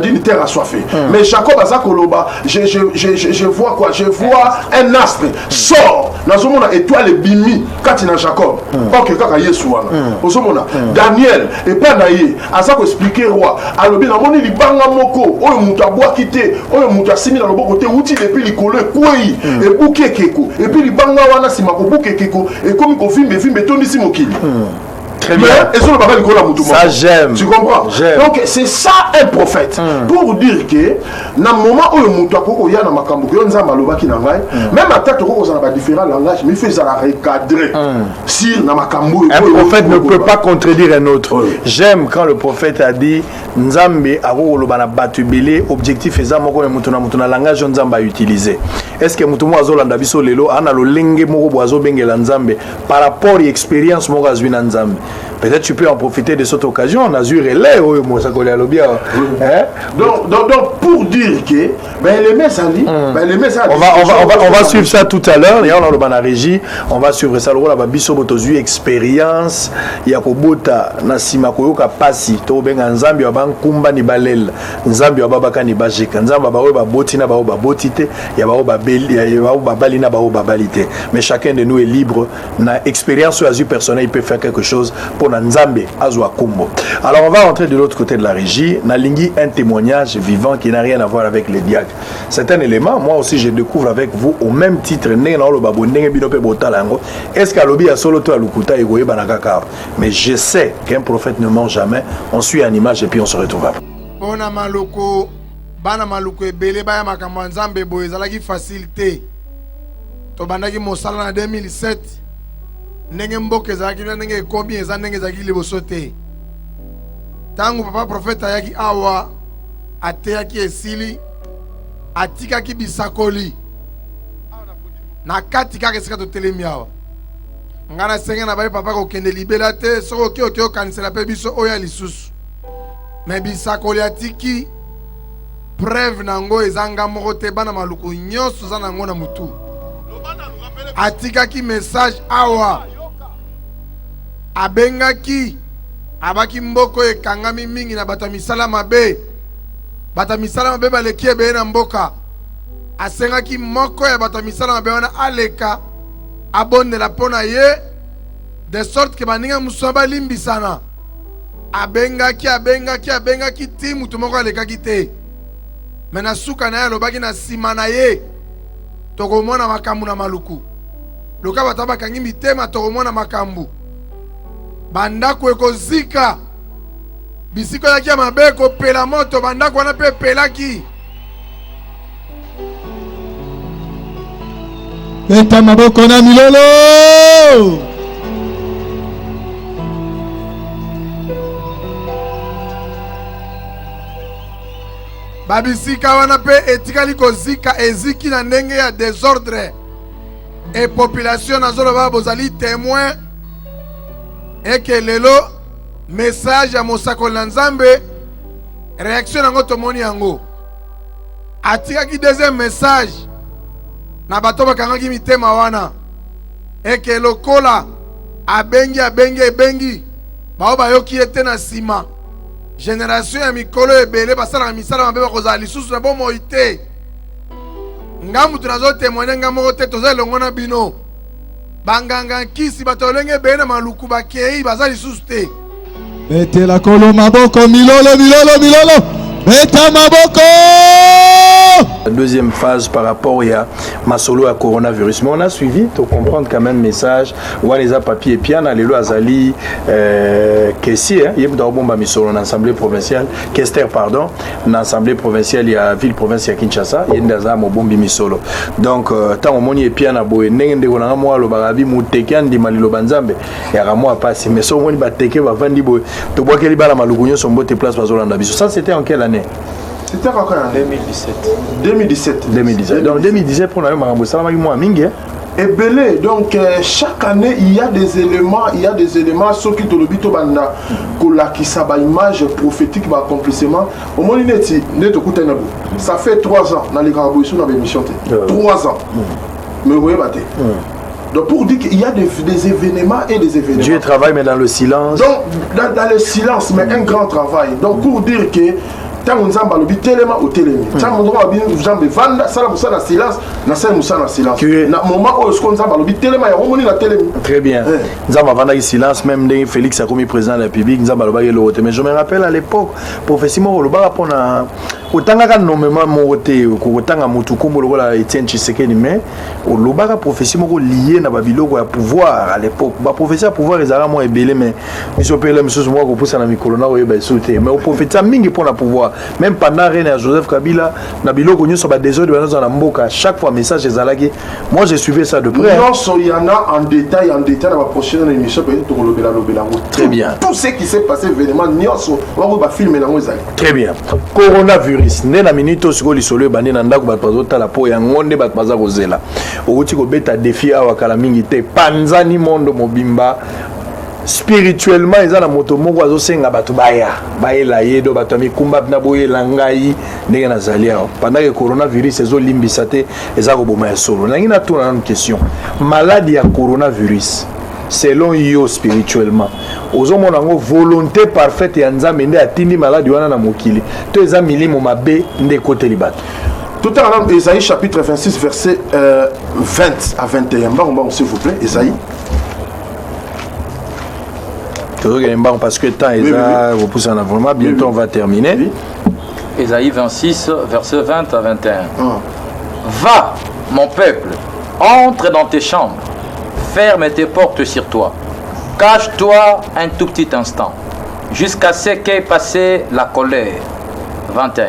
d'une terre assoiffée. Mais Jacob Azakoloba, je vois quoi? Je vois un astre. Sort nazomona étoile bimi kati na Jacob ok kaka Yesu wana ozomona Daniel et pas naye aza ko expliquer roi alobi na moni libanga moko oyo mutu abwaki te oyo mutu asimi na loboko te uti depuis likolo kwei et buke keko et puis libanga wana sima ko buke keko et comme ko vimbe tondisi mokili. Très bien. Ça, j'aime. Tu comprends? Donc, c'est ça un prophète. Pour dire que, dans le moment où il y a un makambo, même à tête, on a différents langages, mais il faut ça recadrer. Si dans makambo, un prophète ne peut pas contredire un autre. J'aime quand le prophète a dit Nzambe a batubélé, objectif est un langage Nzambe a utilisé. Est-ce que Moutoumou Azolanda Biso Lelo a le lingue moko boazo bengela Nzambe par rapport à l'expérience moko azwina Nzambe? Peut-être tu peux en profiter de cette occasion. On a zuré les donc pour dire que les messages, on va suivre ça tout à l'heure. Et on a le ban régie. On va suivre ça. Le rôle la biso botozu expérience. Yakobota nasima koyoka pasi. To benga Nzambe yaban kumba ni balel. Nzambe yababaka ni bajika. Nzambe bawe baboti na bawe babotite. Yabao babeli. Yabao babali na bawe babalite. Mais chacun de nous est libre. Na expérience ou azu personnel, il peut faire quelque chose pour Nzambe azwa kumbo. Alors on va rentrer de l'autre côté de la régie. Nalingi un témoignage vivant qui n'a rien à voir avec les diacres. C'est un élément. Moi aussi je découvre avec vous au même titre. Est-ce qu'à l'obi a solo toi lukuta et goye banakaka? Mais je sais qu'un prophète ne ment jamais. On suit une image et puis on se retrouve après. Bona maloko bana maloko ebele baya makambo Nzambe boye ezalaki facilité. To bandaki mosala na 2007. Ndenge mboka ezalaki ndenge ekomi eza ndenge ezalaki liboso te. Tango papa prophète ayaki awa ateyaki esili atikaki bisakoli na kati kaka esika totelemi awa ngana senga na baye papa kokende libela te soko oki okanisela mpe biso oyo ya lisusu me bisakoli atiki preuve nango ezanga moko te bana maluku nyonso za nango na mutu atikaki message awa abengaki abaki mboko ekangami mingi na bato misala mabe baleki ebeye na mboka asengaki moko ya bato misala mabe wana aleka abondela mpona ye de sorte ke baninga mosusu balimbisana abengaki ti mutu moko alekaki te me na suka na ye alobaki na nsima na ye tokomona makambo na maluku loka bato bakangi mitema tokomona makambo bandako ekozika bisiko yaki ya mabe ekopela moto bandako wana mpe epelaki beta maboko na milolo babisika wana mpe etikali kozika eziki na ndenge ya désordre e population nazoloba bozali témoin eke lelo message ya mosakoli na Nzambe réaction yango tomoni yango atikaki deuxième message na bato bakangaki mitema wana eke lokola abengi bao bayoki ete na nsima génération ya mikolo ebele basalaka misala mabe bakozala lisusu na bomoi te nga mutu nazotémoigne nga moko te toza elongo na bino banganga nkisi bato olenge ebele na maluku bakei baza lisusu te betela kolo maboko milolo beta maboko. Deuxième phase par rapport à Masolo à coronavirus. Mais on a suivi pour comprendre quand même le message. On a les papiers et puis on a les lois Azali Kessi, il y a bomba Misolo en assemblée provinciale, Kester pardon, en assemblée provinciale il y a ville provinciale Kinshasa, il y a des âmes au bombi Misolo. Donc tant au moni et puis on a boé n'engende on a moi le barabi mutekan di malilo banzambe et à moi passer mais so moni bateke va vendre boé. Tu vois que les balles malugunyo sont beaux tes places par Zolanda Biso. Ça c'était en quelle année? C'était en 2017. Donc 2017 pour nous Marambo ça m'a moi mingi. Et belé donc chaque année il y a des éléments ceux qui te le bito banda kola qui sa ba image prophétique ba accomplissement au moins net kutana ça fait 3 ans dans les Caraboïsou dans l'émission 3 ans. Mais vous voyez donc pour dire qu'il y a des événements et des événements. Dieu travaille mais dans le silence. Donc dans le silence mais un grand travail. Donc pour dire que Tant nzamba lobi telema au telemi. Tant ndroit bi nzamba vanda sala musa na silence, na sala musa na silence. Na moment où ce nzamba lobi telema ya omoni na telemi. Très bien. Nzamba vanda silence même dès Félix a commis président de la République, nzamba loba yelo mais je me rappelle à l'époque prophétie mo loba pona otanga ka nommément moté ko otanga mutu kombo lokola Etienne Tshisekedi mais loba ka prophétie mo lié na babiloko ya pouvoir à l'époque. Ba prophétie à pouvoir ezara mo ebelé mais monsieur Pele monsieur moi ko poussa na mikolo na oyeba sauter mais au prophétie mingi pour la pouvoir même pendant reine à Joseph Kabila na biloko nyoso ba désordre dans la mboka chaque fois message ezalaki moi j'ai suivi ça de près non so y en a en détail dans la prochaine émission peut-être to lobela très bien tout ce qui s'est passé événement nyoso on va filmer na ngozali très bien coronavirus né na minute siko lisolo bande na ndako ba bazota la po ya ngonde ba baza kozela okuti ko beta défi awa kala mingi te panzani mondo mobimba spirituellement ils ont la moto moko azosenga bato bayela yedo bato mikumba na boyela ngai ndenge nazali awa pendant que coronavirus ezolimbisa te eza koboma ya solo nangi natuna une question maladie ya coronavirus selon yo spirituellement ozomona ngo volonté parfaite ya nzambe nde atindi maladie wana na mokili to eza milimo mabe nde koteli bato tout à l'heure Ésaïe chapitre 26 verset 20 à 21 bon s'il vous plaît Ésaïe parce que le temps est là, vous poussez en avant. Bientôt on va terminer. Oui. Ésaïe 26, verset 20 à 21. Va, mon peuple, entre dans tes chambres, ferme tes portes sur toi, cache-toi un tout petit instant, jusqu'à ce qu'ait passé la colère. 21.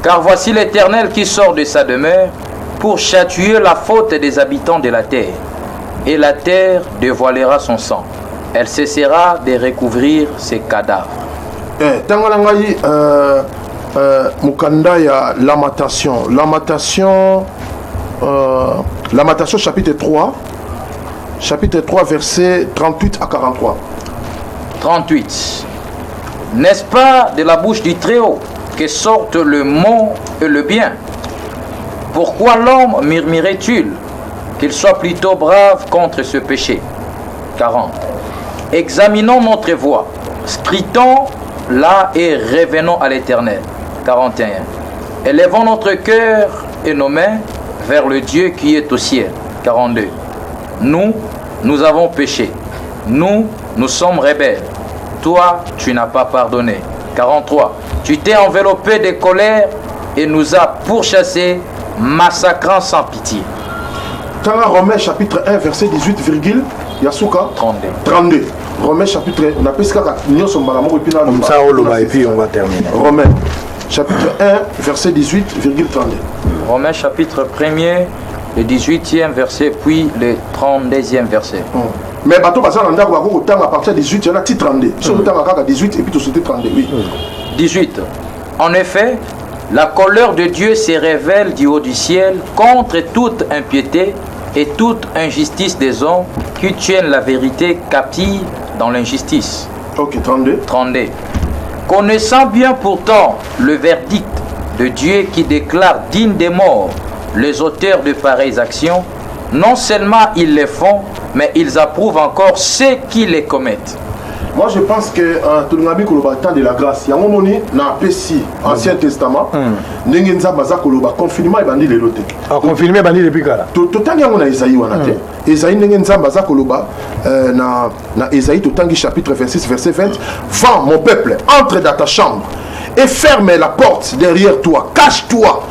Car voici l'Éternel qui sort de sa demeure pour châtier la faute des habitants de la terre, et la terre dévoilera son sang. Elle cessera de recouvrir ses cadavres. Tangalangai Mukanda ya Lamentation. Lamentation chapitre 3. Chapitre 3 verset 38 à 43. 38. N'est-ce pas de la bouche du Très-Haut que sortent le mot et le bien? Pourquoi l'homme murmurait-il qu'il soit plutôt brave contre ce péché? 40. Examinons notre voie, scrutons là et revenons à l'Éternel. 41. Élevons notre cœur et nos mains vers le Dieu qui est au ciel. 42. Nous avons péché. Nous sommes rebelles. Toi, tu n'as pas pardonné. 43. Tu t'es enveloppé de colère et nous as pourchassés, massacrant sans pitié. Quand Romains chapitre 1 verset 18, Yasuka 32. Romains chapitre 1, on appelle ça comme ça et puis on va terminer. Romains chapitre 1 verset 18,32. Romains chapitre 1er, le 18e verset puis le 32e verset. Mais bateau basé en andako bako tanga à partir de 18 il y en a 32. Sur le tanga kaka 18 et puis tout sauter 32. Oui. 18. En effet, la colère de Dieu se révèle du haut du ciel contre toute impiété et toute injustice des hommes qui tiennent la vérité captive dans l'injustice. Ok, 32. 32. Connaissant bien pourtant le verdict de Dieu qui déclare dignes des morts les auteurs de pareilles actions, non seulement ils les font, mais ils approuvent encore ceux qui les commettent. Moi je pense que tout le monde a temps de la grâce. Il y a un moment donné, dans l'Ancien Testament, Nengenza Baza Koloba, confinement et bandi les lotés. Confinement bandi depuis quand? Tout le temps, il y a Esaïe. Esaïe Nengenza Baza Koloba, dans Esaïe, tout le temps, chapitre 26, verset 20. Va, mon peuple, entre dans ta chambre et ferme la porte derrière toi. Cache-toi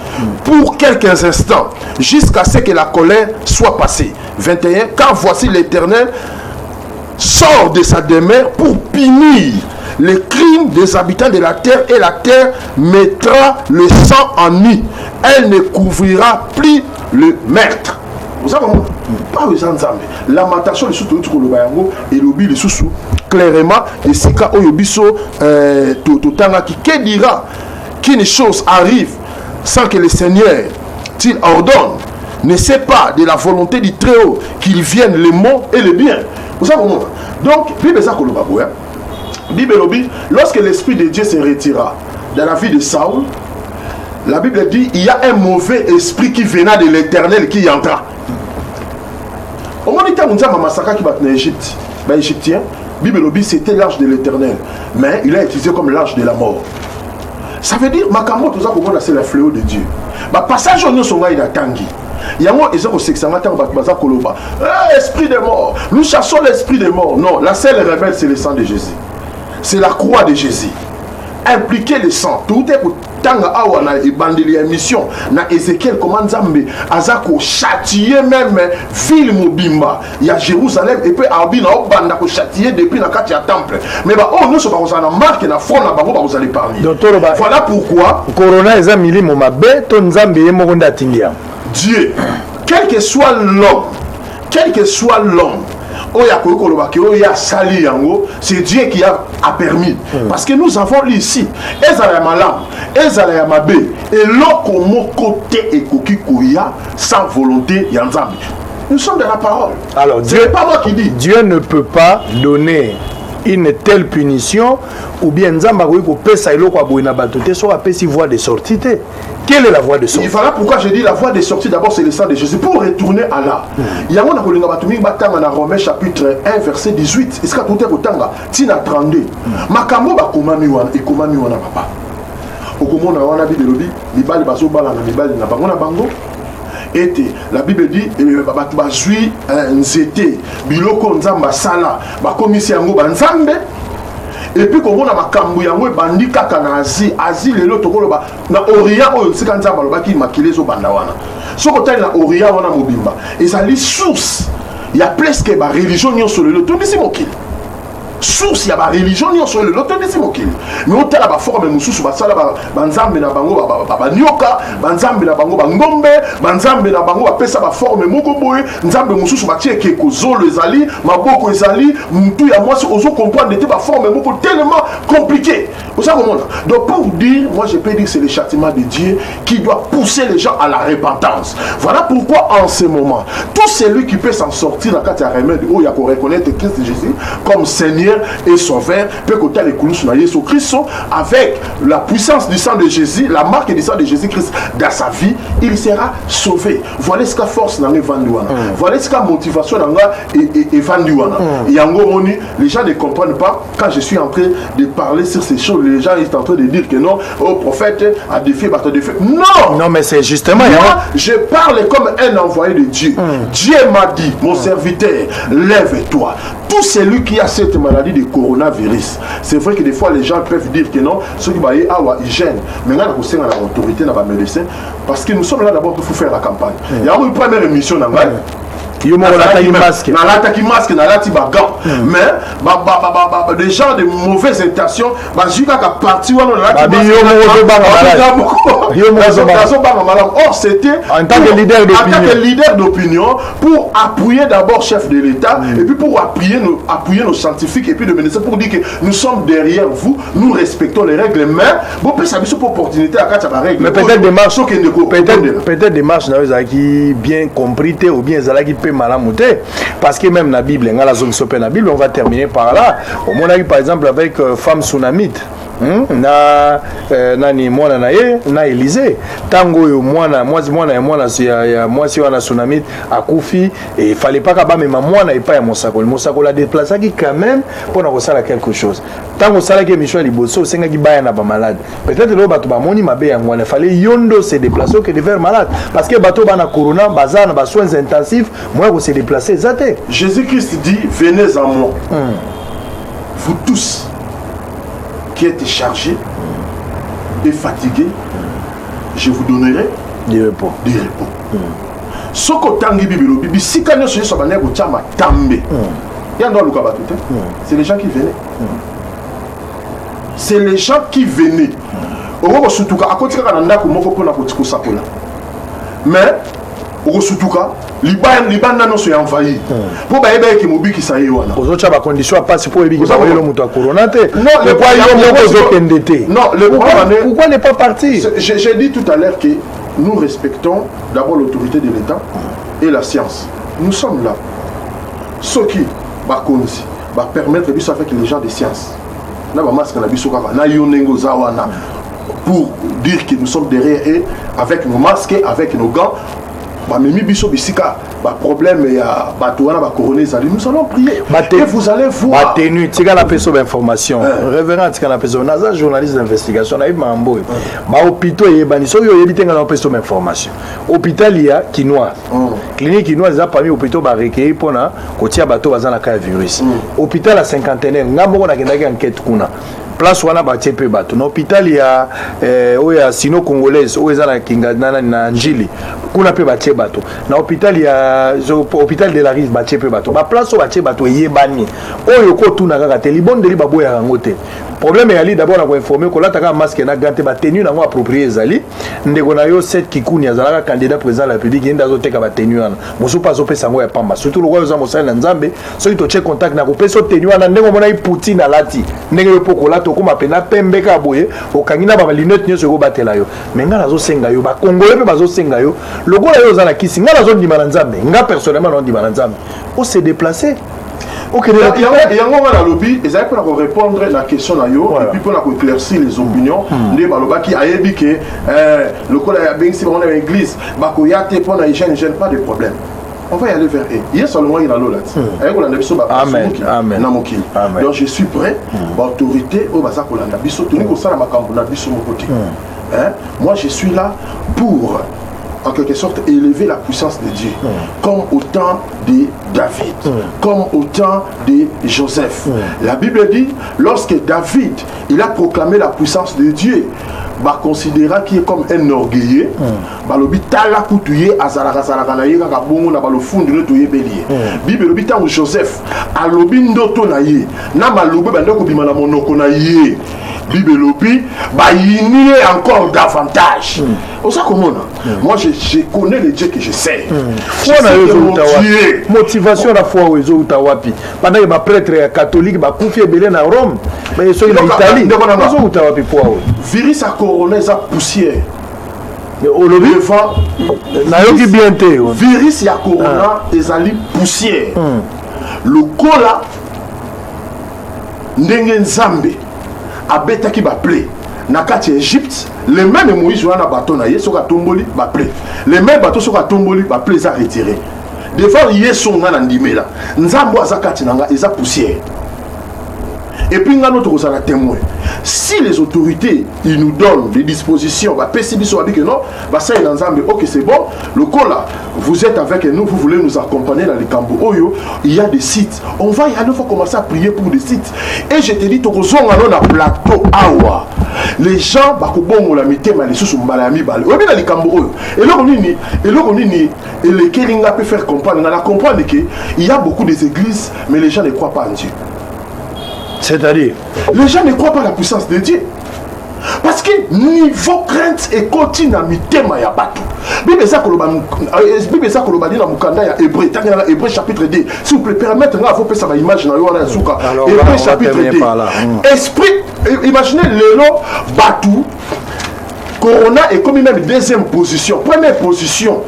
pour quelques instants jusqu'à ce que la colère soit passée. 21. Car voici l'Éternel sort de sa demeure pour punir les crimes des habitants de la terre et la terre mettra le sang en nu. Elle ne couvrira plus le meurtre. Vous savez pas les ensemble. Lamentation de sous-tout le bayango et l'obi le sous clairement et si ka oyobiso totanga qui dira qu'une chose arrive sans que le Seigneur t'il ordonne, ne sait pas de la volonté du Très-Haut qu'il vienne le mot et le bien. Vous savez comment? Donc, Bible lorsque l'Esprit de Dieu se retira dans la vie de Saül, la Bible dit il y a un mauvais esprit qui venait de l'Éternel qui y entra. Au moment où on a massacre qui bat en Égypte, les Égyptiens, Bible c'était l'ange de l'Éternel, mais il a utilisé comme l'ange de la mort. Ça veut dire makambo tout ça comment c'est le fléau de Dieu. Ba passage on so ngai na tangi. Yango ezako sexama tango baza koloba. Esprit de mort. Nous chassons l'esprit de mort. Non, la seule rebelle c'est le sang de Jésus. C'est la croix de Jésus. Impliquer le sang. Tout est pour tanga awa na ebandeli ya mission na Ézéchiel comment Nzambe azako châtier même ville mobimba ya Jérusalem et puis abi na obanda ko châtier depuis na kati ya temple mais ba oh nous so ba kozana marque na front na bango ba kozali parmi voilà pourquoi corona eza milimo mabe to Nzambe ye moko ndatingia Dieu quel que soit l'homme c'est Dieu qui a permis. Parce que nous avons lu ici, Ezala Malam, Ezala Yamabe, et l'autre côté et Kokikoya sans volonté Yanzambi. Nous sommes dans la parole. Alors, Dieu, c'est pas moi qui dis. Dieu ne peut pas donner une telle punition ou bien Nzamba ko pesa iloko aboina batote so apesi voie de sortie. Quelle est la voie de sortie? Et voilà pourquoi je dis la voie de sortie d'abord c'est le sang de Jésus pour retourner à là. Yango na kolinga batumi batanga na Romains chapitre 1 verset 18. Est-ce que tout est kotanga tina 32. Makambo ba komami wana e komami wana papa. Okomona wana bibelobi libali bazo bala na libali na bango na bango. Et la Bible dit batu bazui nzete biloko nzamba sala bakomisi yango banzambe et puis comme on a makambu yango bandi kaka na Asie lelo tokoloba na Orient oyo sika nzamba lobaki makile zo banda wana soko tali na Orient wana mobimba ezali source ya presque ba religion nyonso lelo tondisi mokili source ya ba religion nyonso lelo tondisi mokili mais otala ba forme mususu basala banzambe na bango ba nyoka banzambe na bango bangombe banzambe na bango bapesa ba forme moko boye nzambe mususu batie keko zolo ezali maboko ezali mutu ya mwasi ozo comprendre te ba forme moko tellement compliqué vous savez comment donc pour dire moi je peux dire c'est le châtiment de Dieu qui doit pousser les gens à la repentance. Voilà pourquoi en ce moment tout celui qui peut s'en sortir dans quatre remèdes où il y a qu'on reconnaître Christ Jésus comme Seigneur et Sauveur peut côté les coups sur Jésus Christ avec la puissance du sang de Jésus, la marque du sang de Jésus-Christ dans sa vie, il sera sauvé. Voilà ce qu'a force dans les Vanduana. Voilà ce qu'a motivation dans les Vanduana. Les gens ne comprennent pas quand je suis en train de parler sur ces choses. Les gens sont en train de dire que non, au prophète a défié, bateau défié. Non! Non, mais c'est justement. Moi, je parle comme un envoyé de Dieu. Dieu m'a dit, mon serviteur, lève-toi. Tout celui qui a cette maladie de coronavirus, c'est vrai que des fois les gens peuvent dire que non, ceux qui baillent à hygiène. Maintenant, on a l'autorité dans les médecins parce que nous sommes là d'abord pour faire la campagne. Il y a une première émission dans masque mais des gens de mauvaises intentions or c'était en tant que leader d'opinion pour appuyer d'abord chef de l'État et puis pour appuyer nos scientifiques et puis de médecins pour dire que nous sommes derrière vous, nous respectons les règles, mais bon peut ça pour opportunité à quatre règles. Mais peut-être des marches peut-être des marches qui bien compris ou bien qui malamouté parce que même la Bible dans la zone sopé la Bible on va terminer par là au moins par exemple avec femme tsunamite na nani mwana na ye na Élysée tango yo mwana mwasi wana tsunamite akufi et il fallait pas kaba mema mwana et pas ya mosako la déplacer qui quand même pour na kosala quelque chose tango sala ke Michel Liboso senga ki baya na ba malade peut-être lo bato ba moni mabe ya ngwana fallait yondo se déplacer que de faire malade parce que bato bana corona bazana ba soins intensifs moi ko se déplacer zate Jésus-Christ dit venez en moi vous tous qui êtes chargés et fatigués, je vous donnerai du repos. Ce que tangi bibelo bibi si kanyo so so bana ko chama tambe. Ya ndo luka batute. C'est les gens qui venaient. C'est les gens qui venaient. Oko sutuka akotika kana ndako moko pona ko tiko sakola. Mais oko sutuka libanda no so envahi po ba ebe ki mobiki sa yewana ozocha ba condition à passer pour ebiki ba yelo muto corona te non le quoi yo moko zo kendete non le problème pourquoi ne pas partir j'ai dit tout à l'heure que nous respectons d'abord l'autorité de l'État et la science nous sommes là ce qui va konzi va permettre biso avec les gens de science na ba masque na biso kaka na yonengo zawana pour dire que nous sommes derrière et avec nos masques avec nos gants bamemi biso bisika problème ya bato wana bakoroné ezali, nous allons prier et vous allez voir batenu tika na peso d'information révérend tika na peso naza journaliste d'investigation na iba mboy ba hôpitaux yebani so yo yebi tenga na peso d'information hôpital ya Kinois clinique Kinois za parmi hôpitaux ba recueillir pona kotia bato bazana ka virus hôpital à cinquantenaire ngambo na kendaki enquête kuna place wana batie pe bato na hôpital ya oya sino congolaise oya na kinga na njili kuna pe batie bato na hôpital ya hôpital de la Rive batie pe bato ba place batie bato yebani oyo ko tuna kaka te libondeli baboya yango te problème yali d'abord na ko informer ko lataka masque na gante ba tenue na ngo approprié ezali ndeko na yo 7 kikuni azalaka candidat président de la République yenda azoteka ba tenue wana mosu pas opesa ngo ya pamba surtout lokwa yoza mosala na nzambe so to check contact na ko peso tenue wana ndeko mona Poutine alati ndenge yo poko lato ko mapena pembe ka boye okangina ba lunette nyoso ko batela yo menga nazo senga yo ba congolais pe bazo senga yo lokola yo za na kisi nga nazo ndima na nzambe nga personnellement na ndima na nzambe on s'est déplacé. Ok, il y a un lobby, ils allaient pour répondre à la question et puis pour éclaircir les opinions. Les balobaki a dit que le col a bien si on est l'église, bakoyate pour la hygiène, gêne pas de problème. On va y aller vers eux. Hier seulement il y a l'eau là. Amen. Amen. Donc je suis prêt. Autorité au bazar kolanda biso toni ko sala makambo na biso mon côté. Moi je suis là pour en quelque sorte élever la puissance de Dieu, comme au temps de David, comme au temps de Joseph. La Bible dit, lorsque David il a proclamé la puissance de Dieu, bah considéra qu'il est comme un orgueilleux, bah l'hôpital a coutouillé à Zalakazalakanaïe, à Bongo, à le fond de l'autoyé bélier. Bible l'hôpital où Joseph, à l'obindo tonaïe, n'a pas l'obé, bah n'oko bimana monokonaïe. Bible l'obi, bah il n'y a encore davantage. On sait comment moi je connais le Dieu que je sais. Motivation la foi aux autres wapi. Pendant que ma prêtre catholique va confier belé na Rome, mais ils sont en Italie. Ils sont wapi pour virus à corona sa poussière. Au lobby na yoki bien te. Virus ya corona ezali poussière. Le cola ndenge nzambe abetaki ba play na kati Égypte, les mêmes Moïse wana bateau na ye soka tomboli ba play, les mêmes bateaux soka tomboli ba play za retiré. Devant yeso nga na ndimela nzambo azakati nanga eza poussière. Et puis nous sommes témoins. Si les autorités ils nous donnent des dispositions, bah PCB dit que non, bah ça ok c'est bon. Le cas là, vous êtes avec nous, vous voulez nous accompagner dans les Cambo Oyo, il y a des sites. On va y aller, il faut commencer à prier pour des sites. Et je te dis, tu as plateau awa. Les gens, bah bon la mité mal sous balami bal. On est dans les Cambo Oyo. Et là on dit et les Kelinga peut faire comprendre, on a comprendre que il y a beaucoup des églises, mais les gens ne croient pas en Dieu. C'est-à-dire les gens ne croient pas à la puissance de Dieu. Parce que niveau crainte et continue à mitema ya bato. Bible ça koloba na mukanda ya Hébreu, tanga Hébreu chapitre 2. S'il vous plaît, permettez-moi vous faire ça image na yo na suka. Hébreu chapitre 2. Esprit, imaginez le lot batou. Corona est comme même deuxième position. Première position.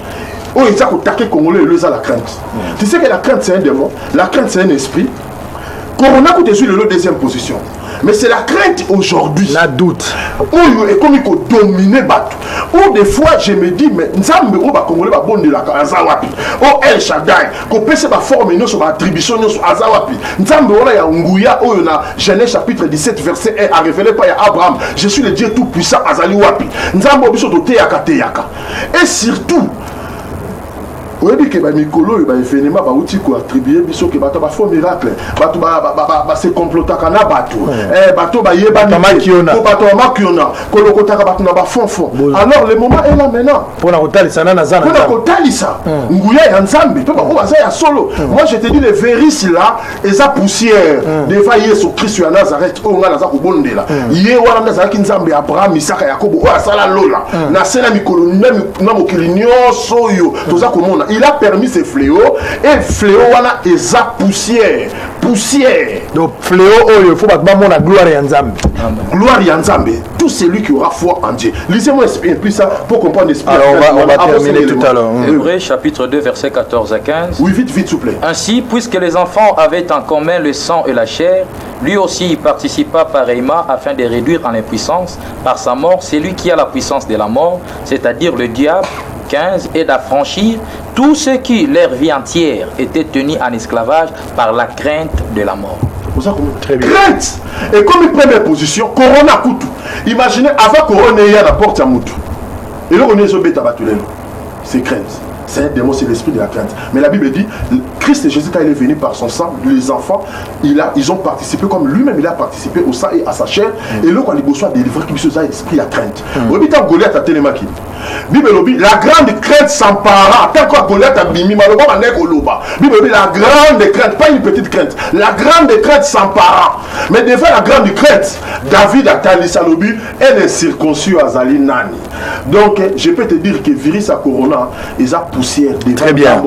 Oh, ils ont attaqué Congolais et la crainte. Tu sais que la crainte c'est un démon, la crainte c'est un esprit. Corona coûte sur le deuxième position. Mais c'est la crainte aujourd'hui. La doute. Où est comme il faut dominer Batou. Ou des fois je me dis, mais Nzambe ou ba Congolais ba bon de la Azawapi. Oh El Shaddai. Qu'on peut se ba former nous sur ba attribution nous sur Azawapi. Nzambe wala ya Nguya ou na Genèse chapitre 17 verset 1 a révélé par Abraham. Je suis le Dieu tout puissant Azali Wapi. Nzambe obiso to teyaka. Et surtout oui, que les Mikolo et les événements sont attribués que bato ba faux miracle, bato ba se complota kana bato, bato ba yeba kiona, bato ba makiona, kolokota ka bato na ba fond. Alors le moment est là maintenant. Pour la kotalisa na zana. Pour la kotalisa, nguya ya nzambe, to ba ko baza ya solo. Moi je te dis les virus là, eza poussière, devant Yesu Christ ya Nazareth, o nga naza ko bondela. Ye wana naza ki nzambe Abraham, Isaac, Jacob, o asala lola. Na sela mikolo na mokili nyonso yo, toza komona. Il a permis ces fléaux et fléau wana eza poussière. Donc fléau il faut pas la gloire et Nzambe. Gloire et Nzambe. Tout celui qui aura foi en Dieu. Lisez-moi un peu ça pour comprendre l'esprit. Alors on va terminer tout à l'heure. Hébreux chapitre 2 versets 14 à 15. Oui, vite s'il vous plaît. Ainsi, puisque les enfants avaient en commun le sang et la chair, lui aussi y participa pareillement afin de réduire en impuissance par sa mort celui qui a la puissance de la mort, c'est-à-dire le diable, 15 est d'affranchir tous ceux qui, leur vie entière, étaient tenus en esclavage par la crainte de la mort. Très bien. Crainte. Et comme une première position, Corona Koutou. Imaginez, avant Corona, il y a la porte à Moutou. Et là, on est au bêta batulelo. C'est crainte. C'est un démon, c'est l'esprit de la crainte. Mais la Bible dit, Christ et Jésus, quand il est venu par son sang, les enfants, ils ont participé, comme lui-même, il a participé au sang et à sa chair. Et là, quand il besoin de délivrer, qu'il soit esprit la crainte. Au Goliath a télémaki. Bible dit, la grande crainte s'empara. Tant que Goliath a bimi, malheureusement, on est au loba. Bible dit, la grande crainte, pas une petite crainte. La grande crainte s'empara. Mais devant la grande crainte, David a tali salobi, elle est circoncis à Zali Nani. Donc, je peux te dire que virus à Corona, ils ont poussière. Très bien.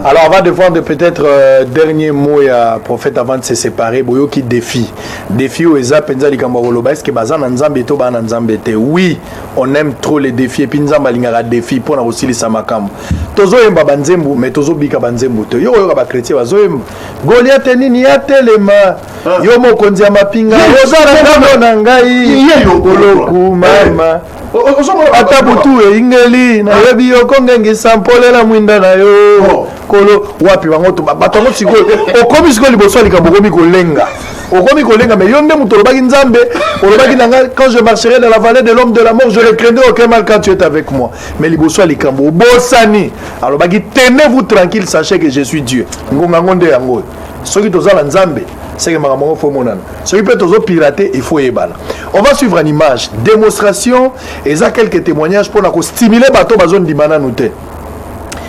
Alors, on va défendre peut-être dernier mot à prophète avant de se séparer. Boyo qui défie. Défi où Eza Penza Likamboroloba. Est-ce que Bazan Nzambeto Ban Nzambete? Oui, on aime trop les défis. Et puis Nzamba Lingara défi pour na aussi les Samakam. Tozo Yemba Banzembu, mais Tozo Bika Banzembu. Yo Yoga Chrétien Bazo Yemba. Goliath Nini Yatelema. Yo Mokonzi Mapinga. Ozara Nangai. Oloku Mama. Ata butu ingeli na yebi yo kongengi sampole la mwinda na yo kolo wapi bango to batongo siko okomi siko liboso likabokomi kolenga okomi kolenga mais yonde mutolobaki nzambe olobaki nanga quand je marcherai dans la vallée de l'homme de la mort je ne craindrai aucun mal quand tu es avec moi mais liboso likambo bosani alobaki tenez-vous tranquille sachez que je suis Dieu ngonga ngonde yango soki tozala nzambe c'est que maman faut mon âne. Ce qui peut être pirater, il faut y aller. On va suivre une image, démonstration et ça quelques témoignages pour nous stimuler bateau bazon di mananoute.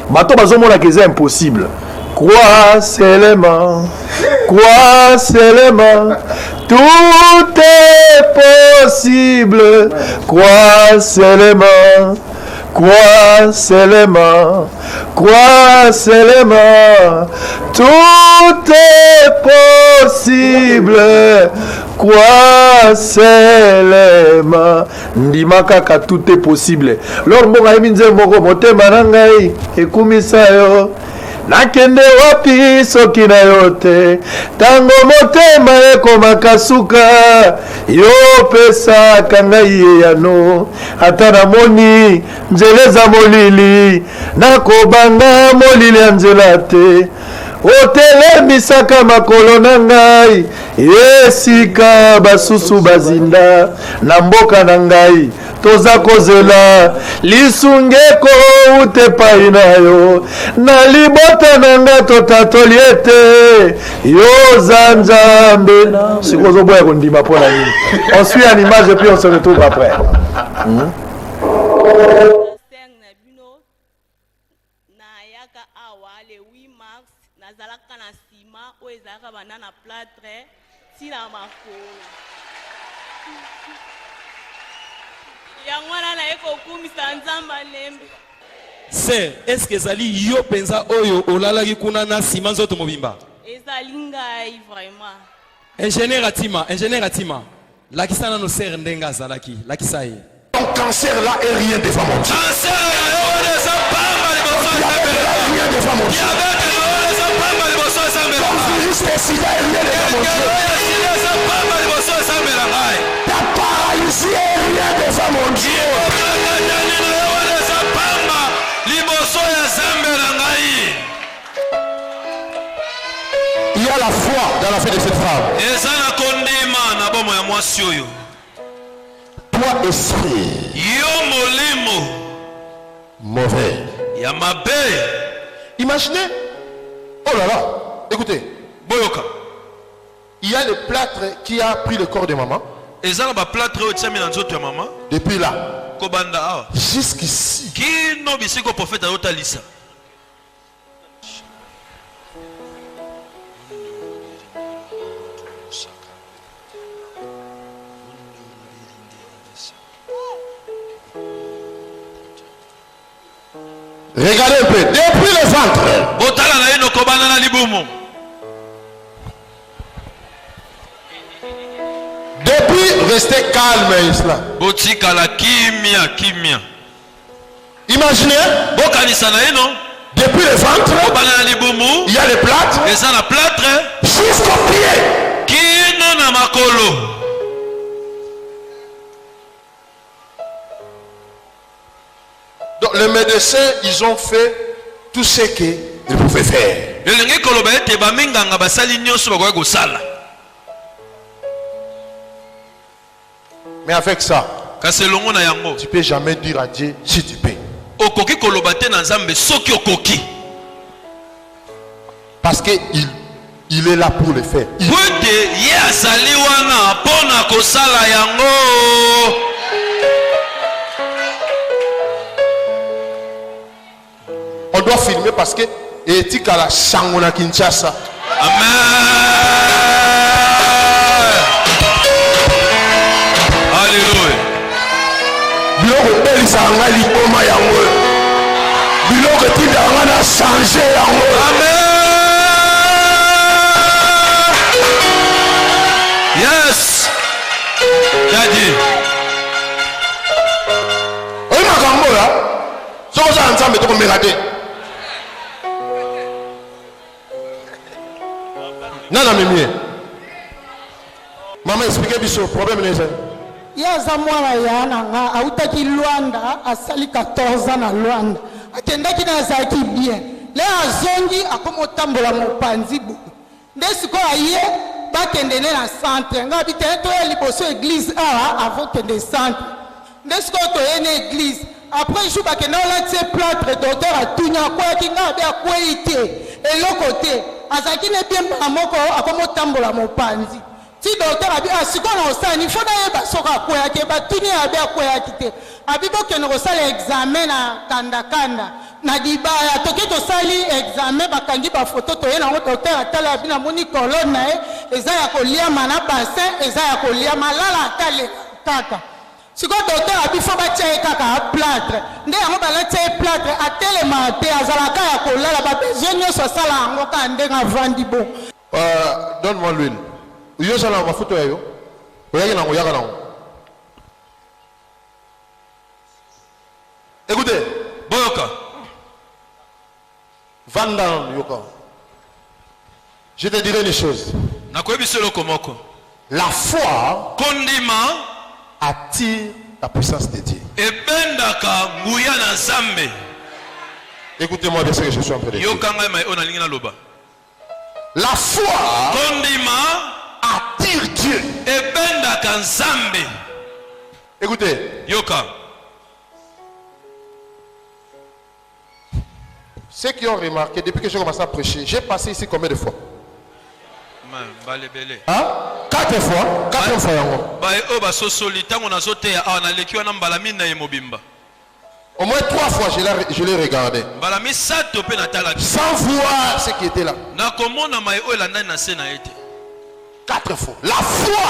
Bateau bazon mon que c'est impossible. Quoi seulement, quoi seulement, tout est possible. Quoi seulement. Quoi seulement, quoi seulement, tout est possible. Quoi seulement, ndimaka tout est possible. Lors mon ami nze moko motema nangai ekumisa yo. Nakende wapi soki na yote tango motema ekomaka suka yo pesa kangai yano ata namoni nzela za molili nakobanga molili ya nzela te otelemisaka makolo na ngai esika basusu bazinda na mboka na ngai toza kozela lisungeko ute pai na yo na libota na nga totatoli ete yo za nzambe sikozoboya kondima mpona nini. On suit une image et puis on se retrouve après. Sir, est-ce que Zali yo penza oyo olalaki kuna na sima nzoto mobimba? Ezalingai vraiment. Ingénieur Atima. Lakisa na no ser ndenga zalaki. Lakisa ye. Ton cancer là est rien devant mon Dieu. Cancer rien devant mon Dieu. Ta paralysie est rien devant mon Dieu. Il y a la foi dans la vie de cette femme. Toi, esprit mauvais. Imaginez. Oh là là. Écoutez. Il y a le plâtre qui a pris le corps de maman. Depuis là. Jusqu'ici. Regardez un peu, depuis le ventre. Depuis, restez calme, Islam. Imaginez. Depuis le ventre, il y a les plâtres. Jusqu'au pied. les médecins, ils ont fait tout ce qu'ils pouvaient faire. Mais avec ça, tu ne peux jamais dire à Dieu si tu peux. Parce qu'il est là pour le faire. On doit filmer parce que éthique à la Shangona Kinshasa. Amen. Alléluia. Biloko belisa nga likoma yango. Biloko tida nga na changer yango. Amen. Yes. Daddy. Oyi makambo la. Soko za nzambe to komela te. Nana mimie. Maman expliquez biso problème n'est-ce? Yaza mwana yana nga autaki Luanda asali 14 ans na Luanda akendaki na zaki bien le azongi akomotambola mopanzi bu ndesiko aye bakendene na centre nga bitene to ya liboso église avant kende centre ndesiko to yene église après jour bakenda olati plâtre docteur atunya kwa kinga bia kweite eloko azaki ne bien moko akomotambola mopanzi. Si docteur a dit, si on a ça, il faut d'ailleurs soka quoi que batuni a bien quoi quitter. Abibo que nous resale examen na kanda na diba ya toki to sali examen bakangi ba photo to na docteur atala bina moni colonne na eza ya kolia mana bassin eza ya kolia malala kale kaka. Si ko docteur a bifo ba tie kaka plâtre. Nde yango ba la tie plâtre atele mate azalaka ya kolala ba besoin so sala ngo ka ndenga vandi bon. Donne-moi l'huile. Yo sala ma photo yo. Oyaki na ngoyaka na. Écoutez, Boyoka. Vanda yoka. Je te dirai une chose. La foi attire la puissance de Dieu. Écoutez-moi bien ce que je suis en train de dire. La foi attire Dieu. Écoutez. Yoka. Ceux qui ont remarqué, depuis que j'ai commencé à prêcher, j'ai passé ici combien de fois? Hein? 4 fois. 4 fois. Au moins 3 fois, je l'ai regardé. Sans voir ce qui était là. 4 fois. La foi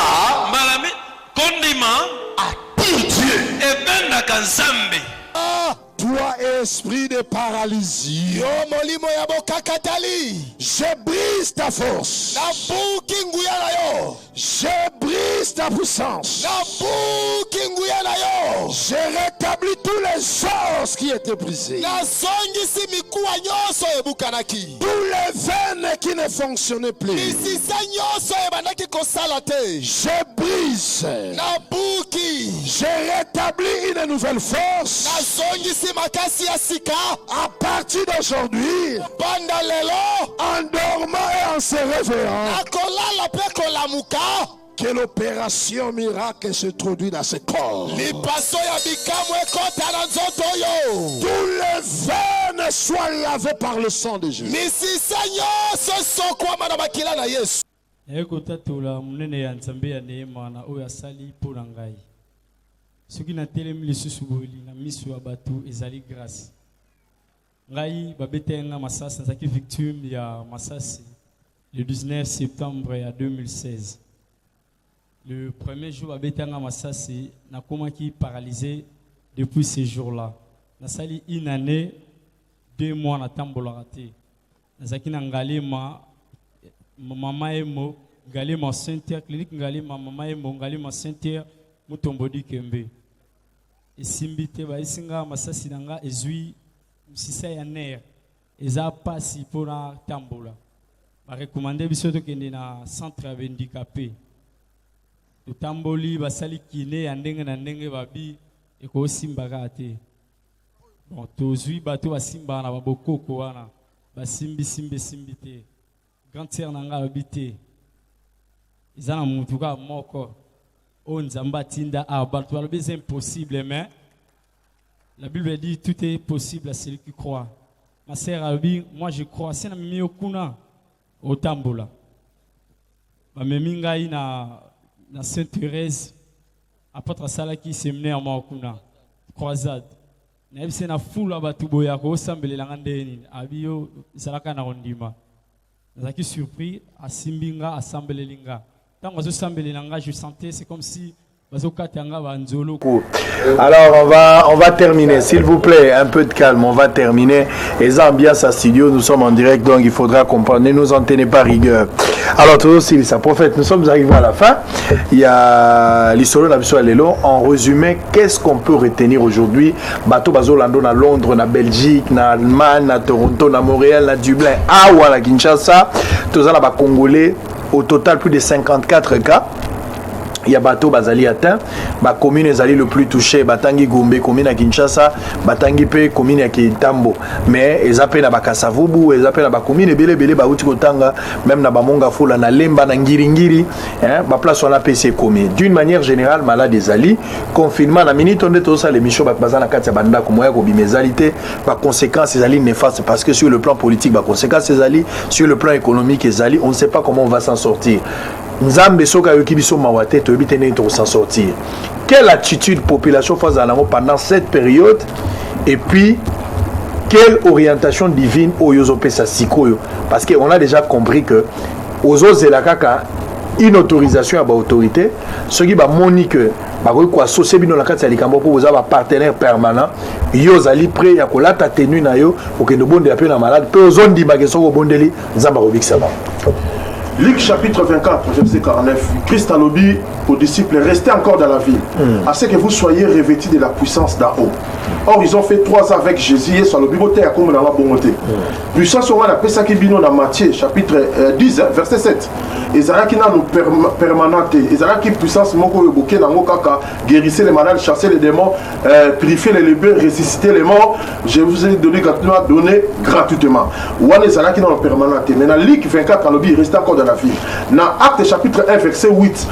attire Dieu. Toi, esprit de paralysie, je brise ta force. Je brise ta puissance. Je rétablis tous les os qui étaient brisés. Tous les veines qui ne fonctionnaient plus. Je brise. Je rétablis une nouvelle force. À partir d'aujourd'hui, en dormant et en se réveillant, que l'opération miracle se produit dans ce corps. Tous les veines soient lavés par le sang de Jésus. Ce qui n'a telemi le susuboli na misu ya batu ezali grâce. Ngai babetenga masasi nzaki victime ya masasi le 19 septembre 2016. Le premier jour babetenga masasi na komaki paralysé depuis ce jour-là. Nasali une année 2 mois na tambola te. Nzaki na ngalema maman emo ngalema Saint-Pierre clinique ngalema maman emo ngalema Saint-Pierre mutombodi kembe. Esimbite ba isinga masasi nanga ezui msisa ya ner eza pasi pona tambola ba recommander biso to kende na centre ya handicapé to tamboli basali kiné ya ndenge na ndenge babi eko simbaka te Bon, tozui bato basimba na babokoko wana. Basimbi te. Grand sœur nanga habité. Izana mutuka moko. On zamba tinda a bato c'est impossible mais la Bible dit tout est possible à celui qui croit. Ma sœur Abi, moi je crois c'est na mimi okuna au Tambola. Ba meminga ina na Sainte Thérèse apôtre sala qui séminaire ma okuna croisade. Na bise na fula batu boya ko sambelela ngandeni abiyo salaka na ondima. Nazaki surpris à simbinga assemblelinga. Tant que je sentais, c'est comme si alors on va terminer, s'il vous plaît, un peu de calme, on va terminer. Et Zambias à studio, nous sommes en direct, donc il faudra comprendre, ne nous en tenez pas rigueur. Alors tout aussi, ça prophète, nous sommes arrivés à la fin. Il y a l'histoire de Lelo. En résumé, qu'est-ce qu'on peut retenir aujourd'hui? Bateau Bazolando à Londres, na Belgique, na Allemagne, na Toronto, na Montréal, na Dublin, à la Kinshasa, tous les Congolais, au total plus de 54 cas. Il y a bateau bazali atteint, ba commune ezali le plus touché, Batangi Gombe, commune à Kinshasa, Batangi pe commune à Kitambo. Mais ezape na Bakasavubu, ezape na ba commune belé ba uti kotanga, même na Bamonga Fola na Lemba na Ngiringiri, ba place on a PC commune. D'une manière générale, malade ezali, confinement na minute on est tout ça l'émission ba bazana katia banda ko moya ko bimezalité, ba conséquences ezali néfastes parce que sur le plan politique ba conséquences ezali, sur le plan économique ezali, on ne sait pas comment on va s'en sortir. Nzambe soka yoki biso mawate to bitene to s'en sortir. Quelle attitude population face à l'amour pendant cette période et puis quelle orientation divine au yozo pesa sikoyo parce que on a déjà compris que aux autres la kaka une autorisation à ba autorité ce qui ba monique ba ko associer bino la kati ya likambo pour vous avoir partenaire permanent yo zali prêt ya kolata tenue na yo pour que no bonde appel na malade peu zone di bageso ko bondeli nzamba robikisa ba. Luc chapitre 24, verset 49. Christ a dit aux disciples, restez encore dans la ville, à ce que vous soyez revêtis de la puissance d'en haut. Or, ils ont fait 3 ans avec Jésus et sur le biboté à comme dans la bonté. Puissance on a ça qui bino dans Matthieu chapitre 10, verset 7. Ezara qui n'a nous permanente. Ezara qui puissance moko yoboké dans kaka guérissez les malades, chasser les démons, purifier les lépreux, ressusciter les morts. Je vous ai donné gratuitement. Ouane ezara qui n'a nous permanente. Maintenant Luc 24 il reste encore dans la ville. Dans Acte chapitre 1 verset 8,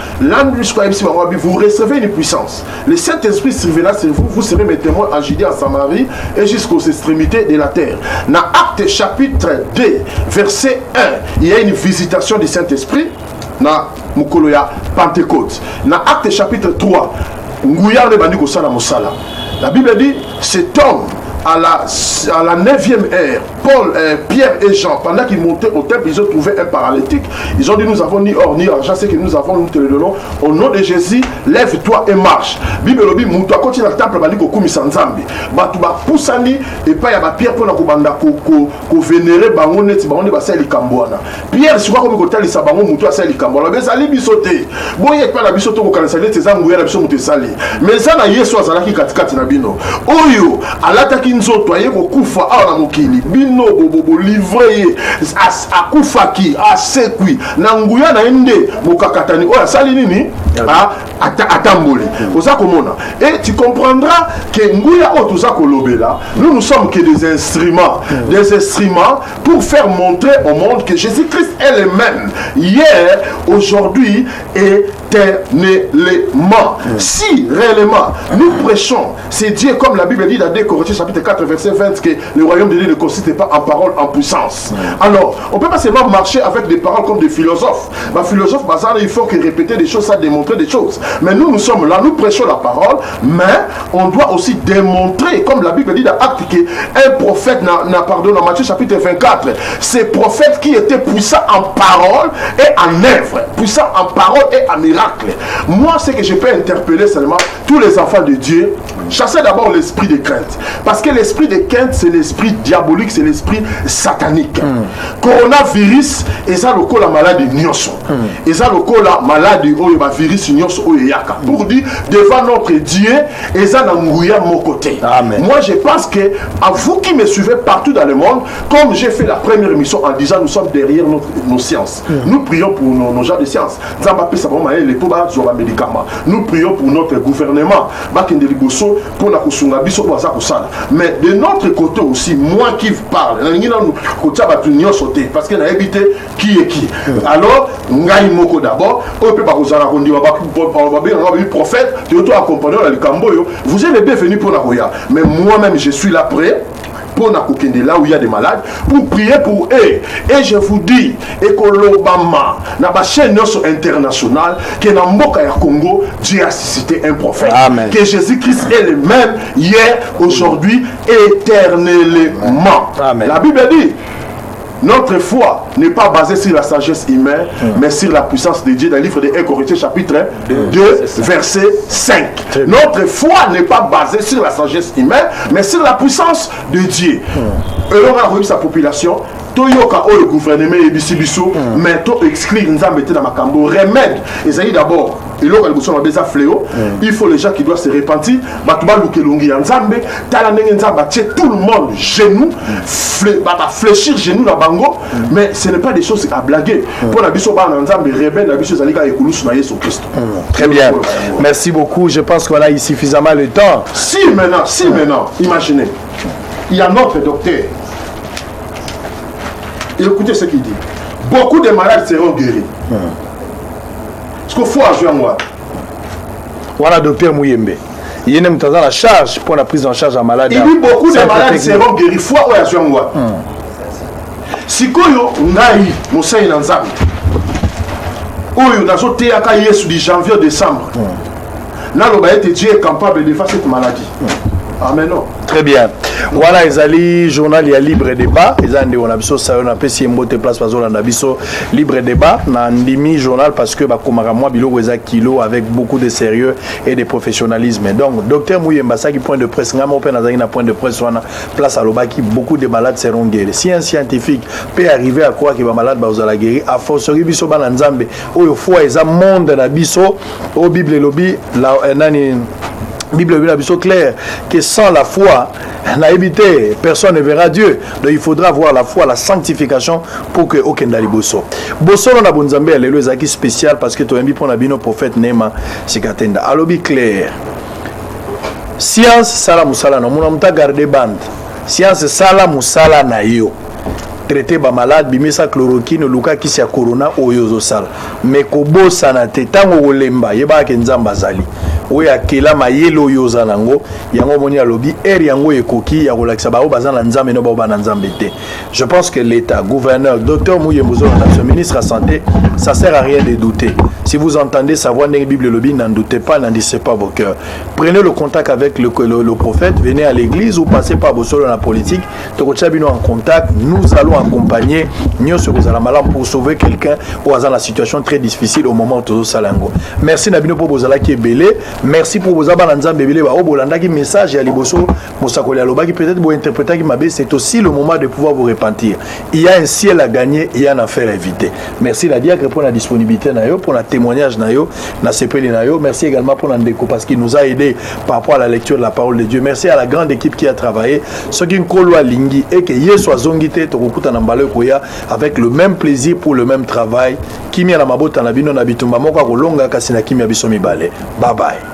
vous recevez une puissance. Le Saint-Esprit surviendra sur vous, vous serez mes témoins en Judée, en Samarie et jusqu'aux extrémités de la terre. Dans Acte chapitre 2 verset 1, il y a une visitation du Saint-Esprit. Dans Mukoloya Pentecôte. Dans Acte chapitre 3, la Bible dit cet homme à la 9e heure, Paul, Pierre et Jean, pendant qu'ils montaient au temple, ils ont trouvé un paralytique. Ils ont dit, nous avons ni or ni argent, c'est que nous avons, nous te le donnons. Au nom de Jésus, lève-toi et marche. Bible dit, Moutou a continué dans le temple, il dit, Sanzambi. Batouba poussani, et pas y a Pierre pour la Koubanda, ko vénérer, bangonet, bangonet, basali Kambouana. Pierre, si vous avez côté, il s'est bangon, Moutou a sali Kambouana. Mais ça allait bisoter. Bon, il n'y a pas la bisote au Kansali, c'est ça, mourir la bisote, sali. Mais ça, il y a soit Zalaki Katikati Nabino. Oyo, à l'attaque, nzoto aye kokufa awa na mokili bino bobo livré akufaki asekwi na nguya na ende bokakatani oya sali nini atamboli oza komona et tu comprendras que nguya o toza kolobela nous sommes que des instruments pour faire montrer au monde que Jésus-Christ est le même hier, aujourd'hui et éternellement. Si réellement nous prêchons, c'est Dieu comme la Bible dit dans 2 Corinthiens chapitre 4 verset 20 que le royaume de Dieu ne consiste pas en parole, en puissance. Alors, on ne peut pas seulement marcher avec des paroles comme des philosophes. Les philosophes, il faut que répéter des choses, ça démontrer des choses. Mais nous sommes là, nous prêchons la parole, mais on doit aussi démontrer, comme la Bible dit dans Actes, qu'un prophète pardon, dans Matthieu chapitre 24, ces prophètes qui étaient puissants en parole et en œuvre, puissants en parole et en miracle. Moi, ce que je peux interpeller seulement tous les enfants de Dieu, chassez d'abord l'esprit de crainte. Parce que l'esprit de crainte, c'est l'esprit diabolique, c'est l'esprit satanique. Coronavirus, et ça le la maladie nyonso. Et ça le la maladie où il y a virus nyonso où il y a. Pour dire, devant notre Dieu, et ça n'a mouillé mon côté. Amen. Moi, je pense que, à vous qui me suivez partout dans le monde, comme j'ai fait la première émission en disant, nous sommes derrière nos sciences. Nous prions pour nos gens de sciences. les pauvres ont des médicaments. Nous prions pour notre gouvernement. Mais de notre côté aussi, moi qui parle, parce qu'il a évité qui est qui. Alors, d'abord, on peut pas vous en prophète, vous êtes les bienvenus pour la Roya. Mais moi-même, je suis là prêt. Pour là où il y a des malades, pour prier pour eux. Et je vous dis, Obama, dans la chaîne internationale, que dans le Congo, Dieu a suscité un prophète. Amen. Que Jésus-Christ est le même hier, aujourd'hui, éternellement. Amen. La Bible dit, notre foi n'est pas basée sur la sagesse humaine, mais sur la puissance de Dieu. Dans le livre de 1 Corinthiens chapitre 2, verset 5. Notre foi n'est pas basée sur la sagesse humaine, mais sur la puissance de Dieu. Et on a reçu sa population. Toyoka le gouvernement et bisibiso, mais to exclure nous a mettre dans ma cambo remède. Et ça y d'abord, et là le besoin de fléau, il faut les gens qui doivent se repentir, batuba lukelongi nzambe, tala ndenge nzamba tout le monde genou, fléchir genou na bango, mais ce n'est pas des choses à blaguer. Pour la biso ba nzambe rebelle, la biso zalika ekulusu na Yesu Christ. Très bien. Merci beaucoup. Je pense qu'on a eu suffisamment le temps. Si maintenant, imaginez, il y a notre docteur. Et écoutez ce qu'il dit. Beaucoup de malades seront guéris. Parce qu'il faut ajouter à moi. Voilà, docteur Mouyembe. Il y a une la charge pour la prise en charge en maladie. Il dit beaucoup de malades seront guéris. Il faut ajouter à moi. Si vous avez un Nanzami, ou vous avez un de janvier décembre, Dieu est capable de faire cette maladie. Amen. Très bien. Voilà, les journal il y a libre débat. On a besoin ça on a passé une bonne place parce qu'on a besoin libre débat. Na ndimi journal parce que bakomara moi bilo weza kilo avec beaucoup de sérieux et de professionnalisme. Donc docteur Mouyemba ça qui point de presse ngama open na point de presse wana place à Lobaki beaucoup de malades seront guéris. Si un scientifique peut arriver à croire que les malades ba la guérir a fortiori biso bana nzambe oyo foi eza monde na biso au Bible lobby la nani Bible est claire que sans la foi, personne ne verra Dieu. Donc il faudra avoir la foi, la sanctification pour que aucun daliboso. Bosso on a bonzambe le zaki spécial parce que tu as mis pour nabino prophète Nema Sikatenda. Alobi clair. Science sala musala na muna muta garder bande. Science sala musala na yo. Traiter ba malade bimisa chloroquine luka kisi ya corona oyozo sala. Mais kobo sana te tango olemba yeba ke nzamba zali. Oya kela mayelo yoza nango yango moni alobi er yango ekoki ya kolakisa ba bazana nzambe no ba nzambe te. Je pense que l'état, gouverneur, docteur Mouyembozo, notre ministre de la santé, ça sert à rien de douter. Si vous entendez savoir dans la Bible lobby, n'en doutez pas, n'en dissez pas vos cœurs. Prenez le contact avec le prophète, venez à l'église ou passez par vos sols dans la politique. Tokochabino en contact, nous allons accompagner Nyo Sokozala pour sauver quelqu'un ou dans la situation très difficile au moment où Tozo Salango. Merci Nabino pour Bozala qui est belé. Merci pour vos abananzam bébélé. Bolanda qui message à Liboso, Moussakoli Aloba qui peut-être vous interpréter qui m'a c'est aussi le moment de pouvoir vous repentir. Il y a un ciel à gagner, il y a un affaire à éviter. Merci la diacre pour la disponibilité pour la témoignage na CPL nayo. Merci également pour l'Andeko parce qu'il nous a aidé par rapport à la lecture de la parole de Dieu. Merci à la grande équipe qui a travaillé. Ce qui est Lingi et que hier soit zongité tokuta nambale koya avec le même plaisir pour le même travail. Kimia na mabota na bino na bitumba moko kolonga kasi na kimia biso mibale. Bye bye.